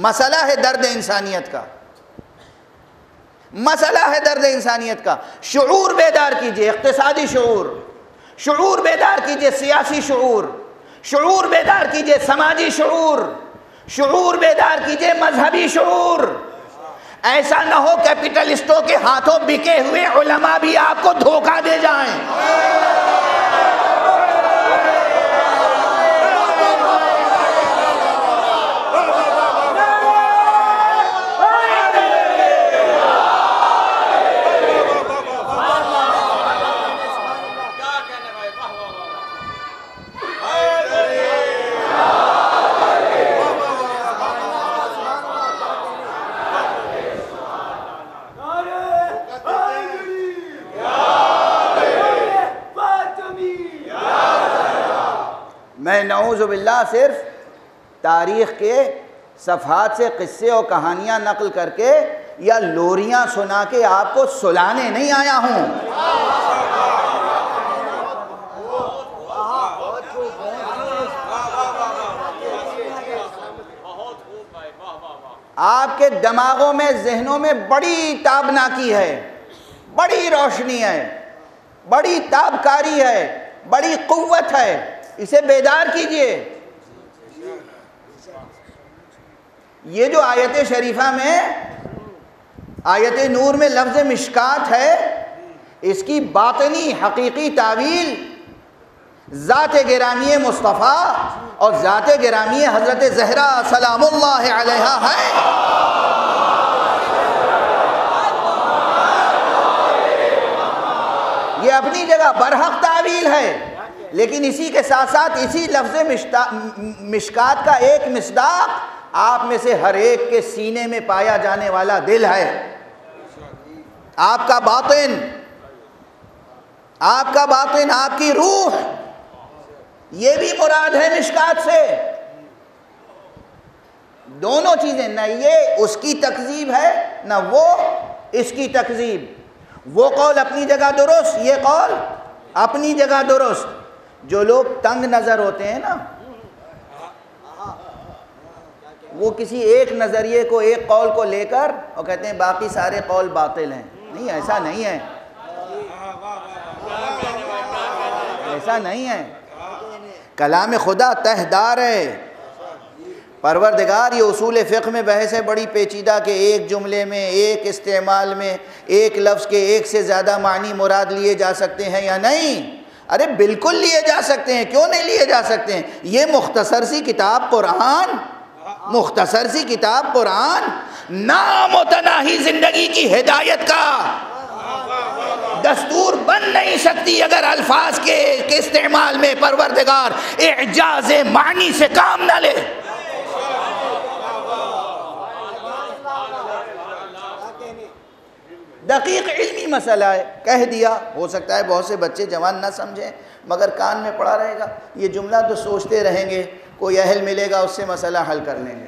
مسئلہ ہے درد انسانیت کا، مسئلہ ہے درد انسانیت کا۔ شعور بیدار کیجئے، اقتصادی شعور، شعور بیدار کیجئے سیاسی شعور، شعور بیدار کیجئے سماجی شعور، شعور بیدار کیجئے مذہبی شعور۔ ایسا نہ ہو کیپٹلسٹوں کے ہاتھوں بکے ہوئے علماء بھی آپ کو دھوکہ دے جائیں۔ میں نعوذ باللہ صرف تاریخ کے صفحات سے قصے اور کہانیاں نقل کر کے یا لوریاں سنا کے آپ کو سلانے نہیں آیا ہوں۔ آپ کے دماغوں میں، ذہنوں میں بڑی تابناکی ہے، بڑی روشنی ہے، بڑی تابکاری ہے، بڑی قوت ہے، اسے بیدار کیجئے۔ یہ جو آیت شریفہ میں، آیت نور میں لفظ مشکات ہے، اس کی باطنی حقیقی تعویل ذات گرامی مصطفیٰ اور ذات گرامی حضرت زہرا سلام اللہ علیہا ہے۔ یہ اپنی جگہ برحق تعویل ہے، لیکن اسی کے ساتھ ساتھ اسی لفظ مشکات کا ایک مصداق آپ میں سے ہر ایک کے سینے میں پایا جانے والا دل ہے۔ آپ کا باطن، آپ کا باطن، آپ کی روح، یہ بھی مراد ہے مشکات سے۔ دونوں چیزیں، نہ یہ اس کی تکذیب ہے نہ وہ اس کی تکذیب. وہ قول اپنی جگہ درست، یہ قول اپنی جگہ درست. جو لوگ تنگ نظر ہوتے ہیں نا، وہ کسی ایک نظریے کو، ایک قول کو لے کر اور کہتے ہیں باقی سارے قول باطل ہیں. نہیں، ایسا نہیں ہے، ایسا نہیں ہے. کلام خدا تہدار ہے. پروردگار، یہ اصول فقہ میں بحث ہے بڑی پیچیدہ کہ ایک جملے میں، ایک استعمال میں ایک لفظ کے ایک سے زیادہ معنی مراد لیے جا سکتے ہیں یا نہیں. ارے بالکل لیے جا سکتے ہیں، کیوں نہیں لیے جا سکتے ہیں. یہ مختصر سی کتاب قرآن، مختصر سی کتاب قرآن نامتناہی زندگی کی ہدایت کا دستور بن نہیں سکتی اگر الفاظ کے استعمال میں پروردگار اعجاز معنی سے کام نہ لے. دقیق علمی مسئلہ ہے، کہہ دیا. ہو سکتا ہے بہت سے بچے جوان نہ سمجھیں، مگر کان میں پڑا رہے گا. یہ جملہ تو سوچتے رہیں گے، کوئی اہل ملے گا اس سے مسئلہ حل کر لیں گے.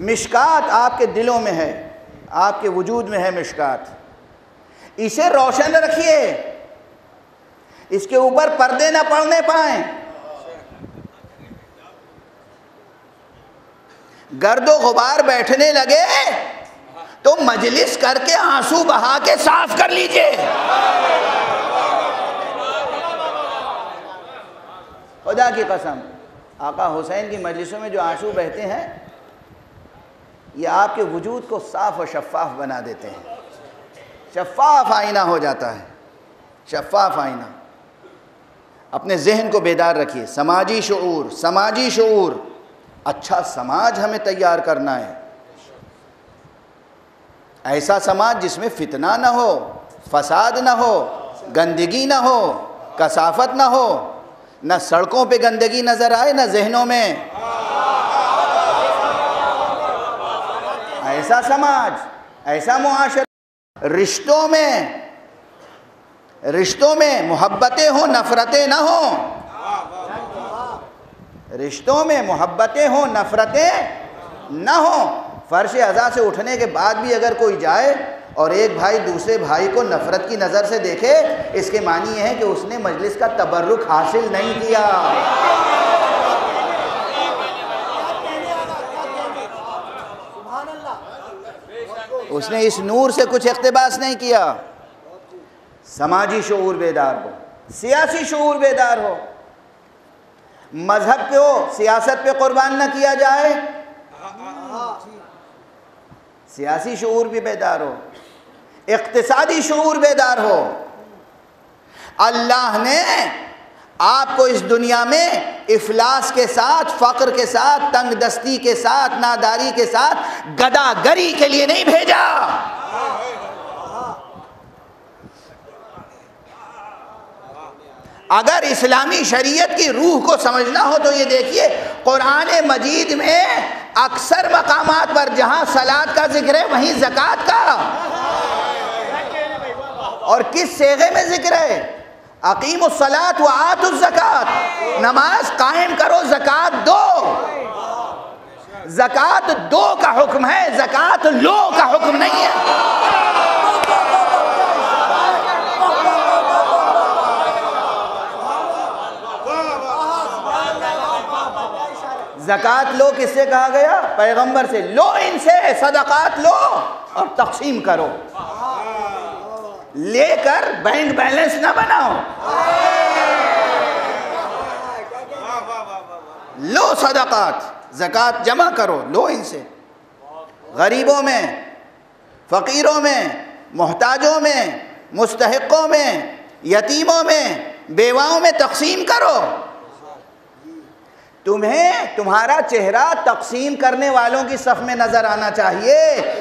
مشکات آپ کے دلوں میں ہے، آپ کے وجود میں ہے مشکات. اسے روشن رکھیے، اس کے اوپر پردے نہ پڑنے پائیں. گرد و غبار بیٹھنے لگے تو مجلس کر کے آنسو بہا کے صاف کر لیجئے. خدا کی قسم، آقا حسین کی مجلسوں میں جو آنسو بہتے ہیں یہ آپ کے وجود کو صاف و شفاف بنا دیتے ہیں. شفاف آئینہ ہو جاتا ہے، شفاف آئینہ. اپنے ذہن کو بیدار رکھیے. سماجی شعور، سماجی شعور. اچھا سماج ہمیں تیار کرنا ہے، ایسا سماج جس میں فتنہ نہ ہو، فساد نہ ہو، گندگی نہ ہو، کثافت نہ ہو. نہ سڑکوں پہ گندگی نظر آئے نہ ذہنوں میں. ایسا سماج، ایسا معاشرہ. رشتوں میں محبتیں ہوں، نفرتیں نہ ہوں. رشتوں میں محبتیں ہوں، نفرتیں نہ ہوں. فرش عزا سے اٹھنے کے بعد بھی اگر کوئی جائے اور ایک بھائی دوسرے بھائی کو نفرت کی نظر سے دیکھے، اس کے معنی یہ ہے کہ اس نے مجلس کا تبرک حاصل نہیں کیا. اس نے اس نور سے کچھ اقتباس نہیں کیا. سماجی شعور بیدار ہو، سیاسی شعور بیدار ہو. مذہب کو سیاست پہ قربان نہ کیا جائے. سیاسی شعور بھی بیدار ہو، اقتصادی شعور بیدار ہو. اللہ نے آپ کو اس دنیا میں افلاس کے ساتھ، فقر کے ساتھ، تنگ دستی کے ساتھ، ناداری کے ساتھ گداگری کے لیے نہیں بھیجا. اگر اسلامی شریعت کی روح کو سمجھنا ہو تو یہ دیکھیے قرآن مجید میں اکثر مقامات پر جہاں صلاۃ کا ذکر ہے وہیں زکوٰۃ کا. اور کس صیغے میں ذکر ہے؟ اقیموا الصلاۃ وآتوا الزکوٰۃ. نماز قائم کرو، زکوٰۃ دو. زکوٰۃ دو کا حکم ہے، زکوٰۃ لو کا حکم نہیں ہے. زکوٰۃ لو کس سے کہا گیا؟ پیغمبر سے. لو ان سے، صدقات لو اور تقسیم کرو. لے کر بینک بیلنس نہ بناؤ. لو صدقات، زکوٰۃ جمع کرو، لو ان سے. غریبوں میں، فقیروں میں، محتاجوں میں، مستحقوں میں، یتیموں میں، بیواؤں میں تقسیم کرو. تمہیں تمہارا چہرہ تقسیم کرنے والوں کی صف میں نظر آنا چاہیے،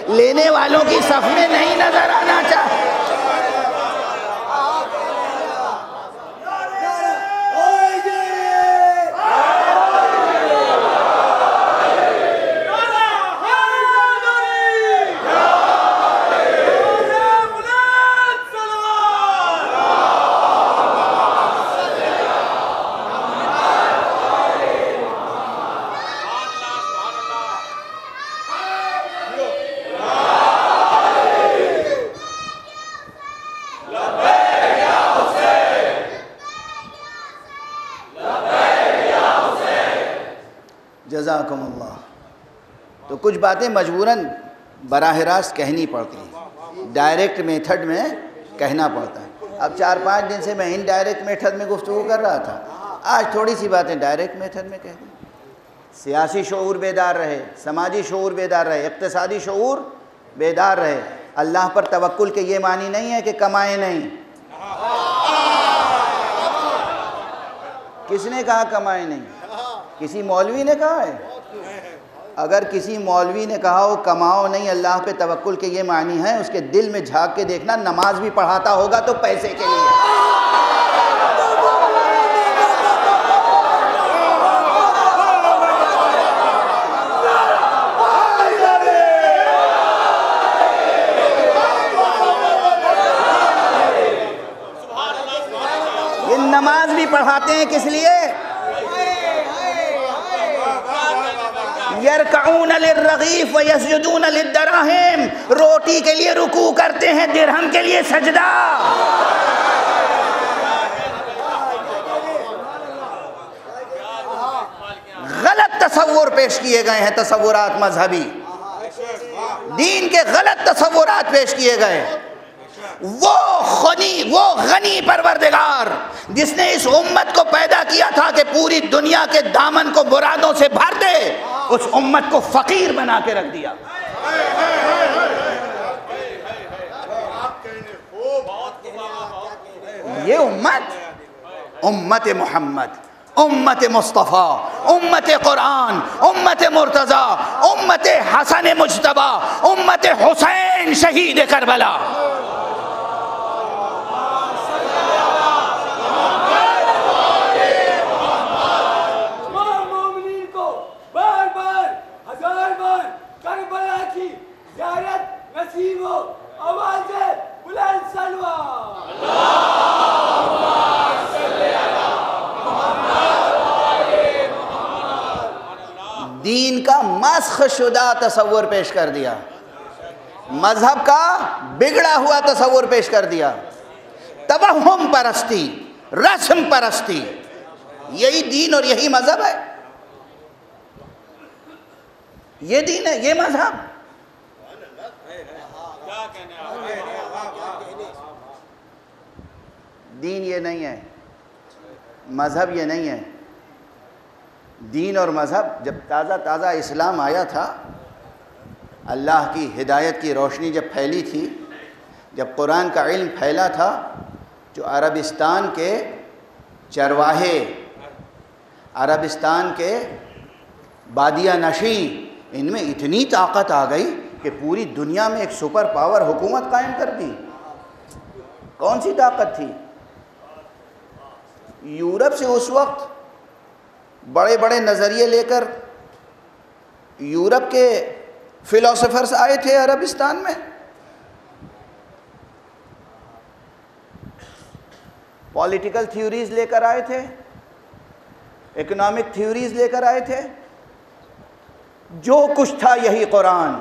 لینے والوں کی صف میں نہیں نظر آنا چاہیے. جزاکم اللہ. تو کچھ باتیں مجبوراً براہ راست کہنی پڑتی ہیں، ڈائریکٹ میتھڈ میں کہنا پڑتا ہے. اب 4-5 دن سے میں انڈائریکٹ میتھڈ میں گفتگو کر رہا تھا، آج تھوڑی سی باتیں ڈائریکٹ میتھڈ میں کہہ دیں. سیاسی شعور بیدار رہے، سماجی شعور بیدار رہے، اقتصادی شعور بیدار رہے. اللہ پر توکل کے یہ معنی نہیں ہے کہ کمائے نہیں. کس نے کہا کمائے نہیں؟ کسی مولوی نے کہا ہے؟ اگر کسی مولوی نے کہا ہو کماؤ نہیں، اللہ پہ توکل کے یہ معنی ہے، اس کے دل میں جھانک کے دیکھنا، نماز بھی پڑھاتا ہوگا تو پیسے کے لیے. یہ نماز بھی پڑھاتے ہیں کس لیے؟ یرکعون للرغیف ویسجدون للدراہم، روٹی کے لیے رکوع کرتے ہیں، درہم کے لیے سجدہ. غلط تصور پیش کیے گئے ہیں، تصورات مذہبی، دین کے غلط تصورات پیش کیے گئے. وہ غنی پروردگار جس نے اس امت کو پیدا کیا تھا کہ پوری دنیا کے دامن کو مرادوں سے بھر دے، اس امت کو فقیر بنا کے رکھ دیا. یہ امت محمد، امت مصطفیٰ، امت قرآن، امت مرتضی، امت حسن مجتبی، امت حسین شہید کربلا. دین کا مسخ شدہ تصور پیش کر دیا، مذہب کا بگڑا ہوا تصور پیش کر دیا. توہم پرستی، رسم پرستی، یہی دین اور یہی مذہب ہے. یہ دین ہے، یہ مذہب. دین یہ نہیں ہے، مذہب یہ نہیں ہے. دین اور مذہب، جب تازہ اسلام آیا تھا، اللہ کی ہدایت کی روشنی جب پھیلی تھی، جب قرآن کا علم پھیلا تھا، جو عربستان کے چرواہے، عربستان کے بادیہ نشین، ان میں اتنی طاقت آ گئی کہ پوری دنیا میں ایک سپر پاور حکومت قائم کر دی. کون سی طاقت تھی؟ یورپ سے اس وقت بڑے بڑے نظریے لے کر یورپ کے فلاسفرز آئے تھے عربستان میں. پولیٹیکل تھیوریز لے کر آئے تھے، اکنامک تھیوریز لے کر آئے تھے. جو کچھ تھا یہی قرآن،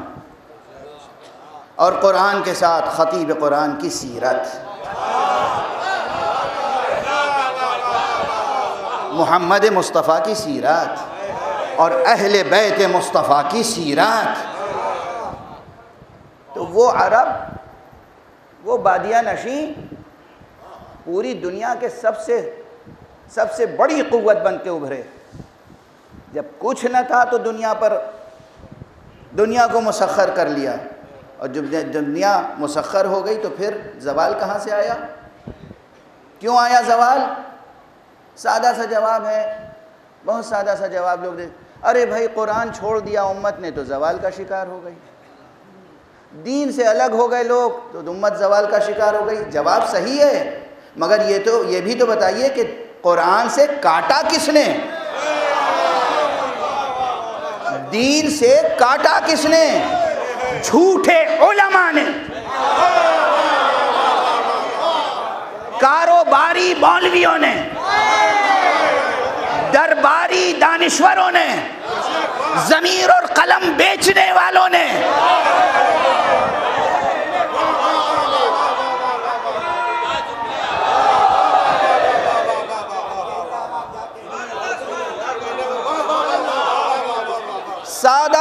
اور قرآن کے ساتھ خطیب قرآن کی سیرت، محمد مصطفیٰ کی سیرت اور اہل بیت مصطفیٰ کی سیرت. تو وہ عرب، وہ بادیہ نشین پوری دنیا کے سب سے بڑی قوت بن کے ابھرے. جب کچھ نہ تھا تو دنیا کو مسخر کر لیا، اور جب دنیا مسخر ہو گئی تو پھر زوال کہاں سے آیا؟ کیوں آیا زوال؟ سادہ سا جواب ہے، بہت سادہ سا جواب لوگ دے، ارے بھائی قرآن چھوڑ دیا امت نے تو زوال کا شکار ہو گئی. دین سے الگ ہو گئے لوگ تو امت زوال کا شکار ہو گئی. جواب صحیح ہے، مگر یہ بھی تو بتائیے کہ قرآن سے کاٹا کس نے؟ دین سے کاٹا کس نے؟ جھوٹے علماء نے، کاروباری مولویوں نے، درباری دانشوروں نے، ضمیر اور قلم بیچنے والوں نے.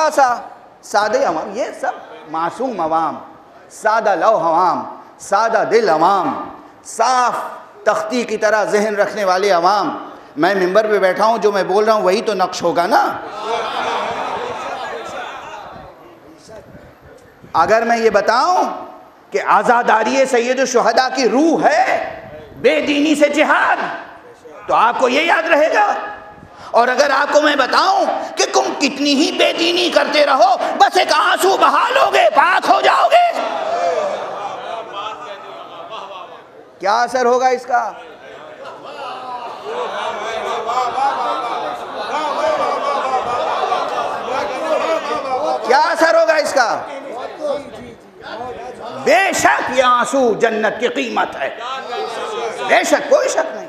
تھوڑا سا سادے عوام، یہ سب معصوم عوام، سادہ لو عوام، سادہ دل عوام، صاف تختی کی طرح ذہن رکھنے والے عوام. میں ممبر پہ بیٹھا ہوں، جو میں بول رہا ہوں وہی تو نقش ہوگا نا. اگر میں یہ بتاؤں کہ عزاداری سید الشہداء کی روح ہے بے دینی سے جہاد، تو آپ کو یہ یاد رہے گا. اور اگر آپ کو میں بتاؤں کہ تم کتنی ہی بے دینی کرتے رہو، بس ایک آنسو بہا لو گے، پاک ہو جاؤ گے، کیا اثر ہوگا اس کا؟ کیا اثر ہوگا اس کا؟ بے شک یہ آنسو جنت کی قیمت ہے، بے شک، کوئی شک نہیں.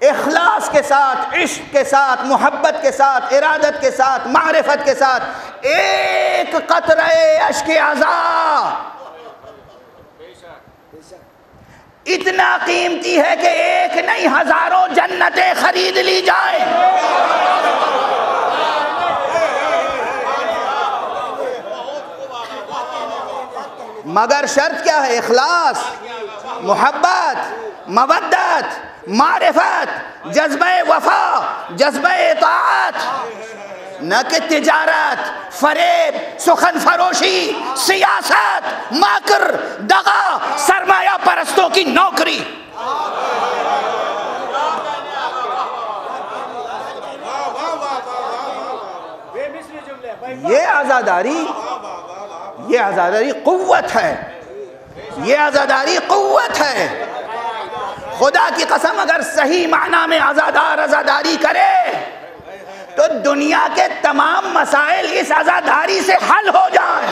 اخلاص کے ساتھ، عشق کے ساتھ، محبت کے ساتھ، ارادت کے ساتھ، معرفت کے ساتھ ایک قطرہ اشک عزا اتنا قیمتی ہے کہ ایک نہیں ہزاروں جنتیں خرید لی جائیں. مگر شرط کیا ہے؟ اخلاص، محبت، مودت، معرفت، جذبہ وفا، جذبہ اطاعت، نہ کہ تجارت، فریب، سخن فروشی، سیاست، مکر، دغا، سرمایہ پرستوں کی نوکری. یہ عزاداری قوت ہے، یہ عزاداری قوت ہے. خدا کی قسم اگر صحیح معنی میں عزاداری کرے تو دنیا کے تمام مسائل اس عزاداری سے حل ہو جائیں.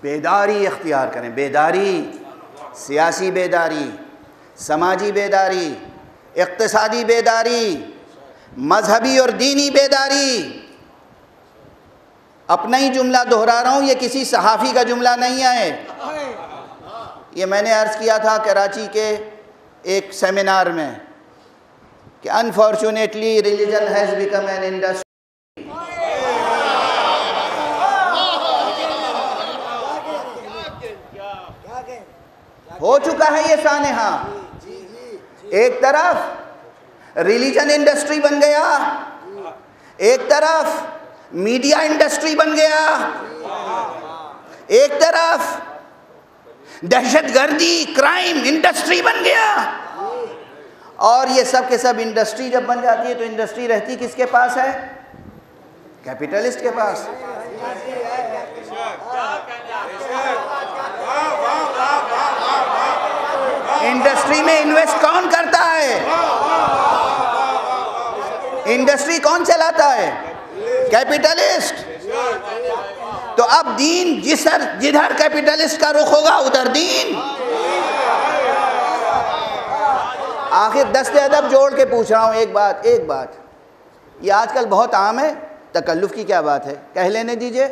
بیداری اختیار کریں، بیداری، سیاسی بیداری، سماجی بیداری، اقتصادی بیداری، مذہبی اور دینی بیداری. اپنا ہی جملہ دہرا رہا ہوں، یہ کسی صحافی کا جملہ نہیں ہے. یہ میں نے عرض کیا تھا کراچی کے ایک سیمینار میں کہ unfortunately religion has become an industry. ہو چکا ہے یہ سانحہ. ایک طرف ریلیجن انڈسٹری بن گیا، ایک طرف میڈیا انڈسٹری بن گیا، ایک طرف دہشت گردی کرائم انڈسٹری بن گیا. اور یہ سب کے سب انڈسٹری جب بن جاتی ہے تو انڈسٹری رہتی کس کے پاس ہے؟ کیپٹلسٹ کے پاس. انڈسٹری میں انویسٹ کون کرتا ہے؟ انڈسٹری کون چلاتا ہے؟ کیپٹلسٹ. تو اب دین جدھر کیپٹلسٹ کا رخ ہوگا ادھر دین. آخر دست ادب جوڑ کے پوچھ رہا ہوں ایک بات یہ آج کل بہت عام ہے، تکلف کی کیا بات ہے، کہہ لینے دیجئے.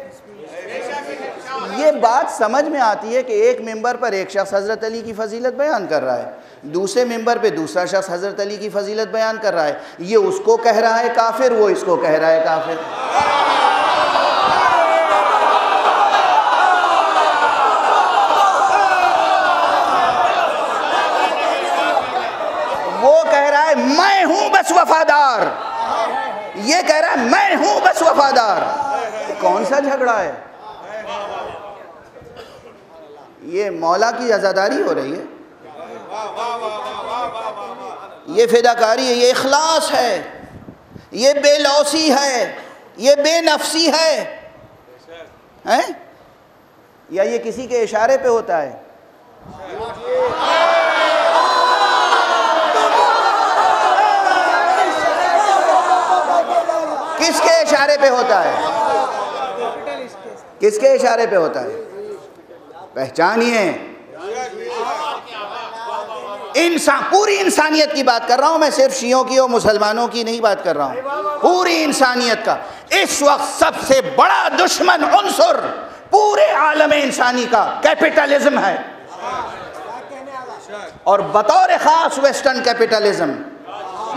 یہ بات سمجھ میں آتی ہے کہ ایک ممبر پر ایک شخص حضرت علی کی فضیلت بیان کر رہا ہے، دوسرے ممبر پہ دوسرا شخص حضرت علی کی فضیلت بیان کر رہا ہے. یہ اس کو کہہ رہا ہے کافر، وہ اس کو کہہ رہا ہے کافر. وہ کہہ رہا ہے میں ہوں بس وفادار، یہ کہہ رہا ہے میں ہوں بس وفادار. کون سا جھگڑا ہے؟ یہ مولا کی عزاداری ہو رہی ہے، یہ فداکاری ہے، یہ اخلاص ہے، یہ بے لوثی ہے، یہ بے نفسی ہے، یا یہ کسی کے اشارے پہ ہوتا ہے؟ کس کے اشارے پہ ہوتا ہے؟ کس کے اشارے پہ ہوتا ہے؟ پہچانیے. پوری انسانیت کی بات کر رہا ہوں میں، صرف شیعوں کی اور مسلمانوں کی نہیں بات کر رہا ہوں، پوری انسانیت کا. اس وقت سب سے بڑا دشمن عنصر پورے عالم انسانی کا کیپٹلزم ہے، اور بطور خاص ویسٹرن کیپٹلزم۔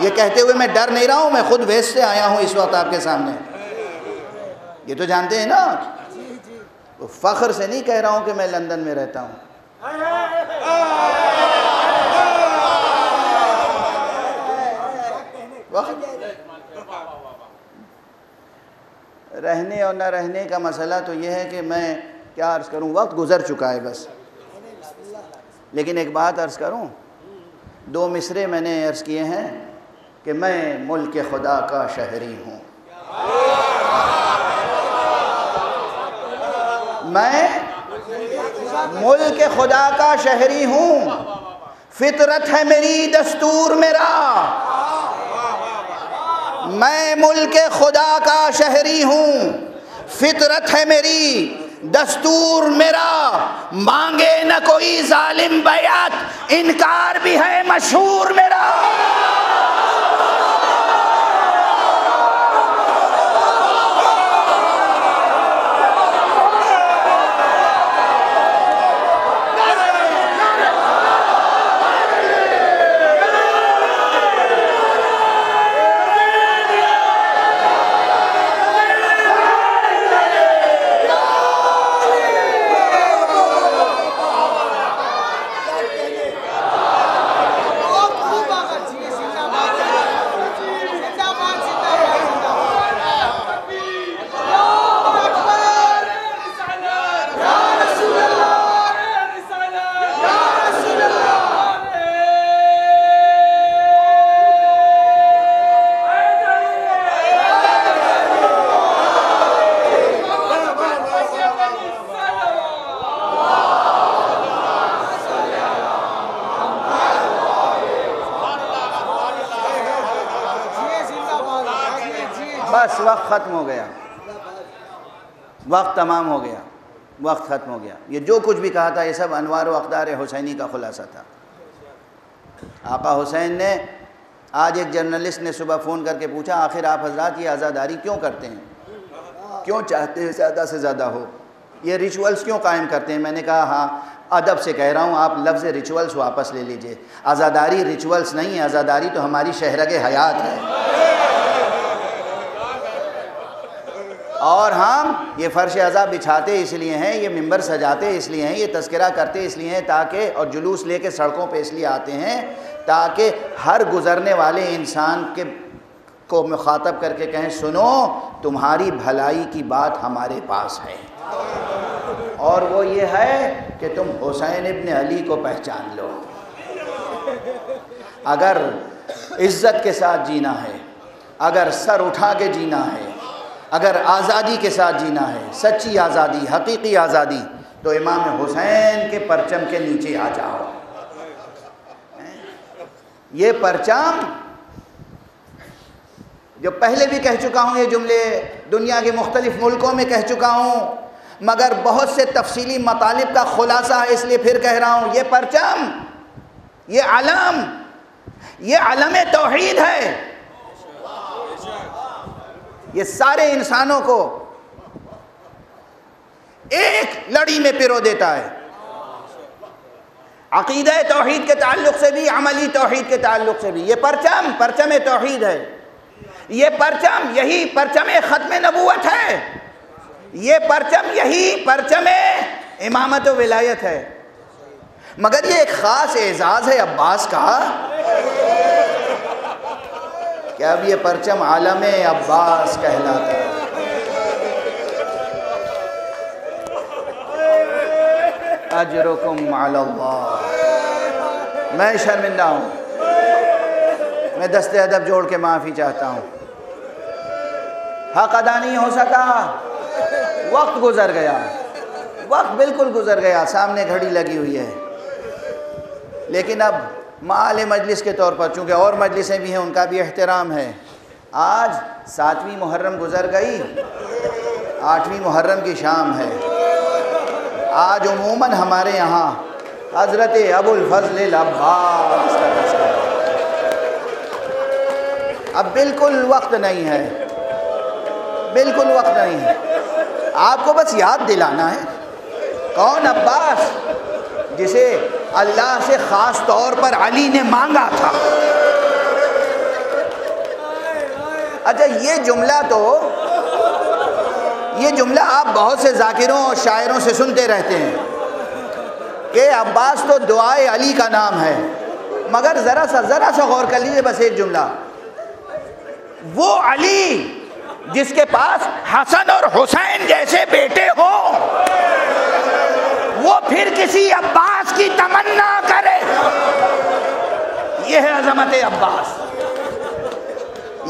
یہ کہتے ہوئے میں ڈر نہیں رہا ہوں، میں خود ویسٹ سے آیا ہوں اس وقت آپ کے سامنے، یہ تو جانتے ہیں نا، فخر سے نہیں کہہ رہا ہوں کہ میں لندن میں رہتا ہوں۔ رہنے اور نہ رہنے کا مسئلہ تو یہ ہے کہ میں کیا عرض کروں، وقت گزر چکا ہے بس، لیکن ایک بات عرض کروں، 2 مصرے میں نے عرض کیے ہیں کہ میں ملک خدا کا شہری ہوں، میں ملک خدا کا شہری ہوں، فطرت ہے میری، دستور میرا، میں ملک خدا کا شہری ہوں، فطرت ہے میری، دستور میرا، مانگے نہ کوئی ظالم بیعت، انکار بھی ہے مشہور میرا۔ بس وقت ختم ہو گیا، وقت تمام ہو گیا، وقت ختم ہو گیا۔ یہ جو کچھ بھی کہا تھا یہ سب انوار و اقدار حسینی کا خلاصہ تھا۔ آقا حسین نے، آج ایک جرنلسٹ نے صبح فون کر کے پوچھا آخر آپ حضرات یہ عزاداری کیوں کرتے ہیں، کیوں چاہتے ہیں زیادہ سے زیادہ ہو، یہ ریچولز کیوں قائم کرتے ہیں؟ میں نے کہا ہاں ادب سے کہہ رہا ہوں، آپ لفظ ریچولز واپس لے لیجئے، عزاداری ریچولز نہیں ہے، عزاداری تو ہماری شہرگ حیات ہے، اور ہم یہ فرش عزا بچھاتے اس لیے ہیں، یہ ممبر سجاتے اس لیے ہیں، یہ تذکرہ کرتے اس لیے ہیں تاکہ، اور جلوس لے کے سڑکوں پہ اس لیے آتے ہیں تاکہ ہر گزرنے والے انسان کو مخاطب کر کے کہیں سنو تمہاری بھلائی کی بات ہمارے پاس ہے، اور وہ یہ ہے کہ تم حسین ابن علی کو پہچان لو۔ اگر عزت کے ساتھ جینا ہے، اگر سر اٹھا کے جینا ہے، اگر آزادی کے ساتھ جینا ہے، سچی آزادی، حقیقی آزادی، تو امام حسین کے پرچم کے نیچے آ جاؤ۔ یہ پرچم جو پہلے بھی کہہ چکا ہوں، یہ جملے دنیا کے مختلف ملکوں میں کہہ چکا ہوں، مگر بہت سے تفصیلی مطالب کا خلاصہ ہے اس لیے پھر کہہ رہا ہوں، یہ پرچم، یہ علم، یہ علم توحید ہے، یہ سارے انسانوں کو ایک لڑی میں پیرو دیتا ہے، عقیدہ توحید کے تعلق سے بھی، عملی توحید کے تعلق سے بھی۔ یہ پرچم، پرچم توحید ہے، یہ پرچم یہی پرچم ختم نبوت ہے، یہ پرچم یہی پرچم امامت و ولایت ہے، مگر یہ ایک خاص اعزاز ہے عباس کا کہ اب یہ پرچم عالم عباس کہلاتا ہے۔ اجرکم علی اللہ۔ میں شرمندہ ہوں، میں دست ادب جوڑ کے معافی چاہتا ہوں، حق ادا نہیں ہو سکا، وقت گزر گیا، وقت بالکل گزر گیا، سامنے گھڑی لگی ہوئی ہے، لیکن اب معال مجلس کے طور پر چونکہ اور مجلسیں بھی ہیں ان کا بھی احترام ہے، آج 7ویں محرم گزر گئی، 8ویں محرم کی شام ہے، آج عموماً ہمارے یہاں حضرت ابو الفضل العباس کا تذکرہ ہے، اب بالکل وقت نہیں ہے، بالکل وقت نہیں ہے، آپ کو بس یاد دلانا ہے کون عباس، جسے اللہ سے خاص طور پر علی نے مانگا تھا۔ اچھا یہ جملہ آپ بہت سے ذاکروں اور شاعروں سے سنتے رہتے ہیں کہ عباس تو دعائے علی کا نام ہے، مگر ذرا سا غور کر لیجئے بس ایک جملہ، وہ علی جس کے پاس حسن اور حسین جیسے بیٹے ہوں، وہ پھر کسی عباس کی تمنا کرے، یہ ہے عظمت عباس،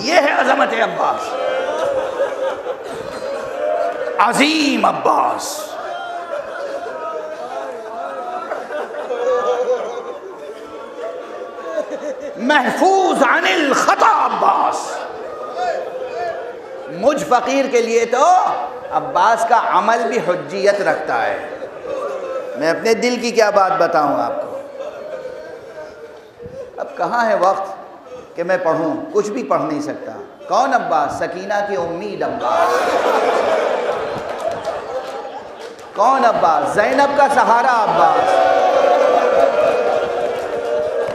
یہ ہے عظمت عباس، عظیم عباس۔ محفوظ عن الخطا عباس، مجھ فقیر کے لیے تو عباس کا عمل بھی حجیت رکھتا ہے۔ میں اپنے دل کی کیا بات بتاؤں آپ کو، اب کہاں ہے وقت کہ میں پڑھوں، کچھ بھی پڑھ نہیں سکتا۔ کون عباس؟ سکینہ کی امید عباس۔ کون عباس؟ زینب کا سہارا عباس۔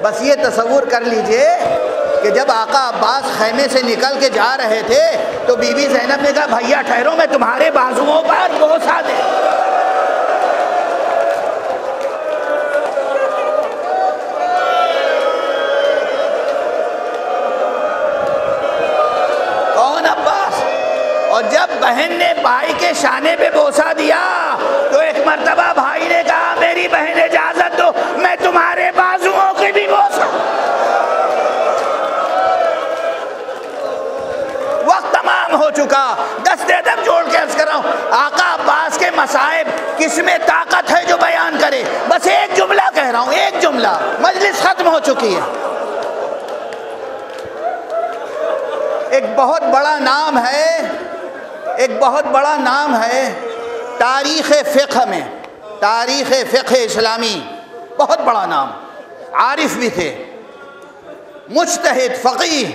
بس یہ تصور کر لیجئے کہ جب آقا عباس خیمے سے نکل کے جا رہے تھے تو بی بی زینب نے کہا بھیا ٹھہرو، میں تمہارے بازوؤں پر بوسہ دے۔ کون عباس؟ اور جب بہن نے بھائی کے شانے پہ بوسہ دیا تو ایک مرتبہ بھائی نے کہا میری بہن اجازت دو میں تمہارے بازوؤں کی بھی بوسہ۔ وقت تمام ہو چکا، دست ادب جوڑ کے عرض کر رہا ہوں، آقا عباس کے مصائب کس میں طاقت ہے جو بیان کرے؟ بس ایک جملہ کہہ رہا ہوں، ایک جملہ، مجلس ختم ہو چکی ہے۔ ایک بہت بڑا نام ہے، ایک بہت بڑا نام ہے تاریخ فقہ میں، تاریخ فقہ اسلامی، بہت بڑا نام، عارف بھی تھے، مجتہد، فقیہ،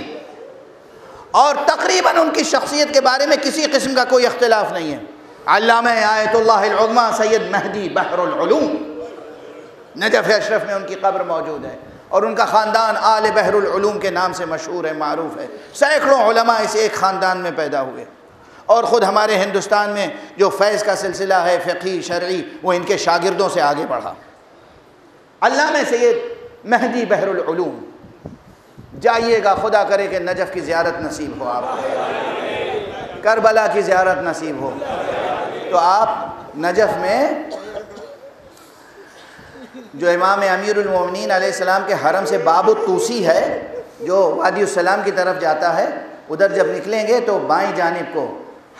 اور تقریباً ان کی شخصیت کے بارے میں کسی قسم کا کوئی اختلاف نہیں ہے۔ علامہ آیت اللہ العظمی سید مہدی بحر العلوم، نجف اشرف میں ان کی قبر موجود ہے، اور ان کا خاندان آل بحر العلوم کے نام سے مشہور ہے، معروف ہے۔ سینکڑوں علماء اس ایک خاندان میں پیدا ہوئے، اور خود ہمارے ہندوستان میں جو فیض کا سلسلہ ہے فقہی شرعی وہ ان کے شاگردوں سے آگے بڑھا۔ علامہ سید مہدی بحر العلوم، جائیے گا، خدا کرے کہ نجف کی زیارت نصیب ہو، آپ کو کربلا کی زیارت نصیب ہو، تو آپ نجف میں جو امام امیر المومنین علیہ السلام کے حرم سے باب الطوسی ہے جو وادی السلام کی طرف جاتا ہے، ادھر جب نکلیں گے تو بائیں جانب کو،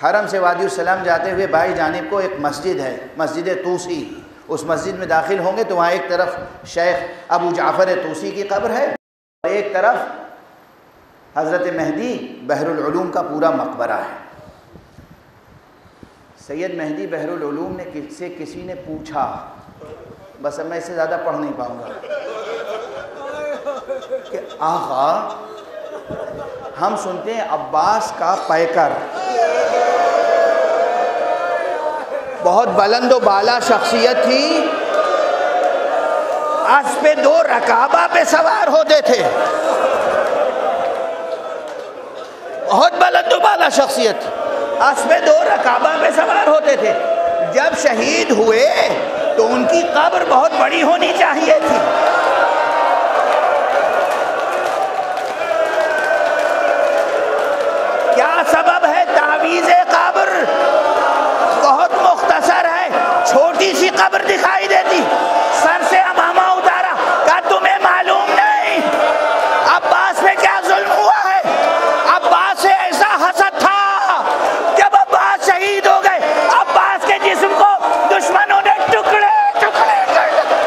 حرم سے وادی السلام جاتے ہوئے بائیں جانب کو ایک مسجد ہے، مسجد طوسی، اس مسجد میں داخل ہوں گے تو وہاں ایک طرف شیخ ابو جعفر طوسی کی قبر ہے، اور ایک طرف حضرت مہدی بحر العلوم کا پورا مقبرہ ہے۔ سید مہدی بحر العلوم نے سے کسی نے پوچھا، بس اب میں اس سے زیادہ پڑھ نہیں پاؤں گا، کہ آقا ہم سنتے ہیں عباس کا پیکر بہت بلند و بالا شخصیت تھی، اسب پہ 2 رکابہ پہ سوار ہوتے تھے، بہت بلند و بالا شخصیت، اسب پہ 2 رکابہ پہ سوار ہوتے تھے، جب شہید ہوئے تو ان کی قبر بہت بڑی ہونی چاہیے تھی۔ کیا سبب ہے؟ تعویذ قبر بہت مختصر ہے، چھوٹی سی قبر دکھائی دیتی، سر سے امامہ اتارا، کہا تمہیں معلوم نہیں عباس پہ کیا ظلم ہوا ہے؟ عباس سے ایسا حسد تھا، جب عباس شہید ہو گئے عباس کے جسم کو دشمنوں نے ٹکڑے ٹکڑے کر دیا۔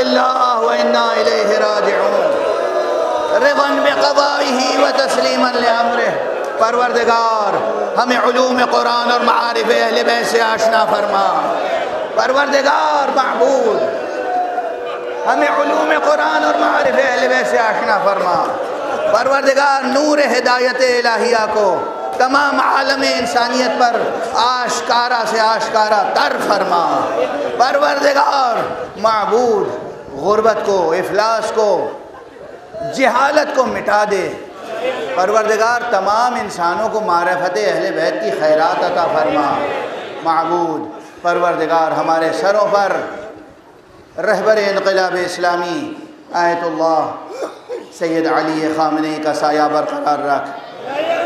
للہ و انا الیہ راجعون رضا بقضائہ و تسلیما لامرہ۔ پروردگار ہمیں علوم قرآن اور معارف اہل بیت سے آشنا فرما۔ پروردگار معبود ہمیں علوم قرآن اور معارف اہل بیت سے آشنا فرما۔ پروردگار نور ہدایت الہیہ کو تمام عالم انسانیت پر آشکارا سے آشکارا تر فرما۔ پروردگار معبود غربت کو، افلاس کو، جہالت کو مٹا دے۔ پروردگار تمام انسانوں کو معرفت اہل بیت کی خیرات عطا فرما۔ معبود پروردگار ہمارے سروں پر رہبر انقلاب اسلامی آیت اللہ سید علی خامنئی کا سایہ برقرار رکھ۔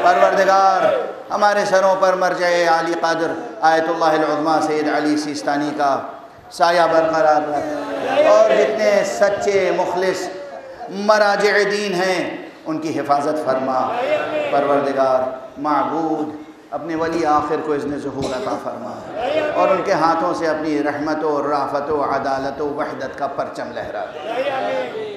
پروردگار ہمارے سروں پر مرجع عالی قدر آیت اللہ العظمیٰ سید علی سیستانی کا سایہ برقرار رکھ، اور جتنے سچے مخلص مراجع دین ہیں ان کی حفاظت فرما۔ پروردگار معبود اپنے ولی آخر کو اذن ظہور عطا فرما، اور ان کے ہاتھوں سے اپنی رحمت و رافت و عدالت و وحدت کا پرچم لہرا دے۔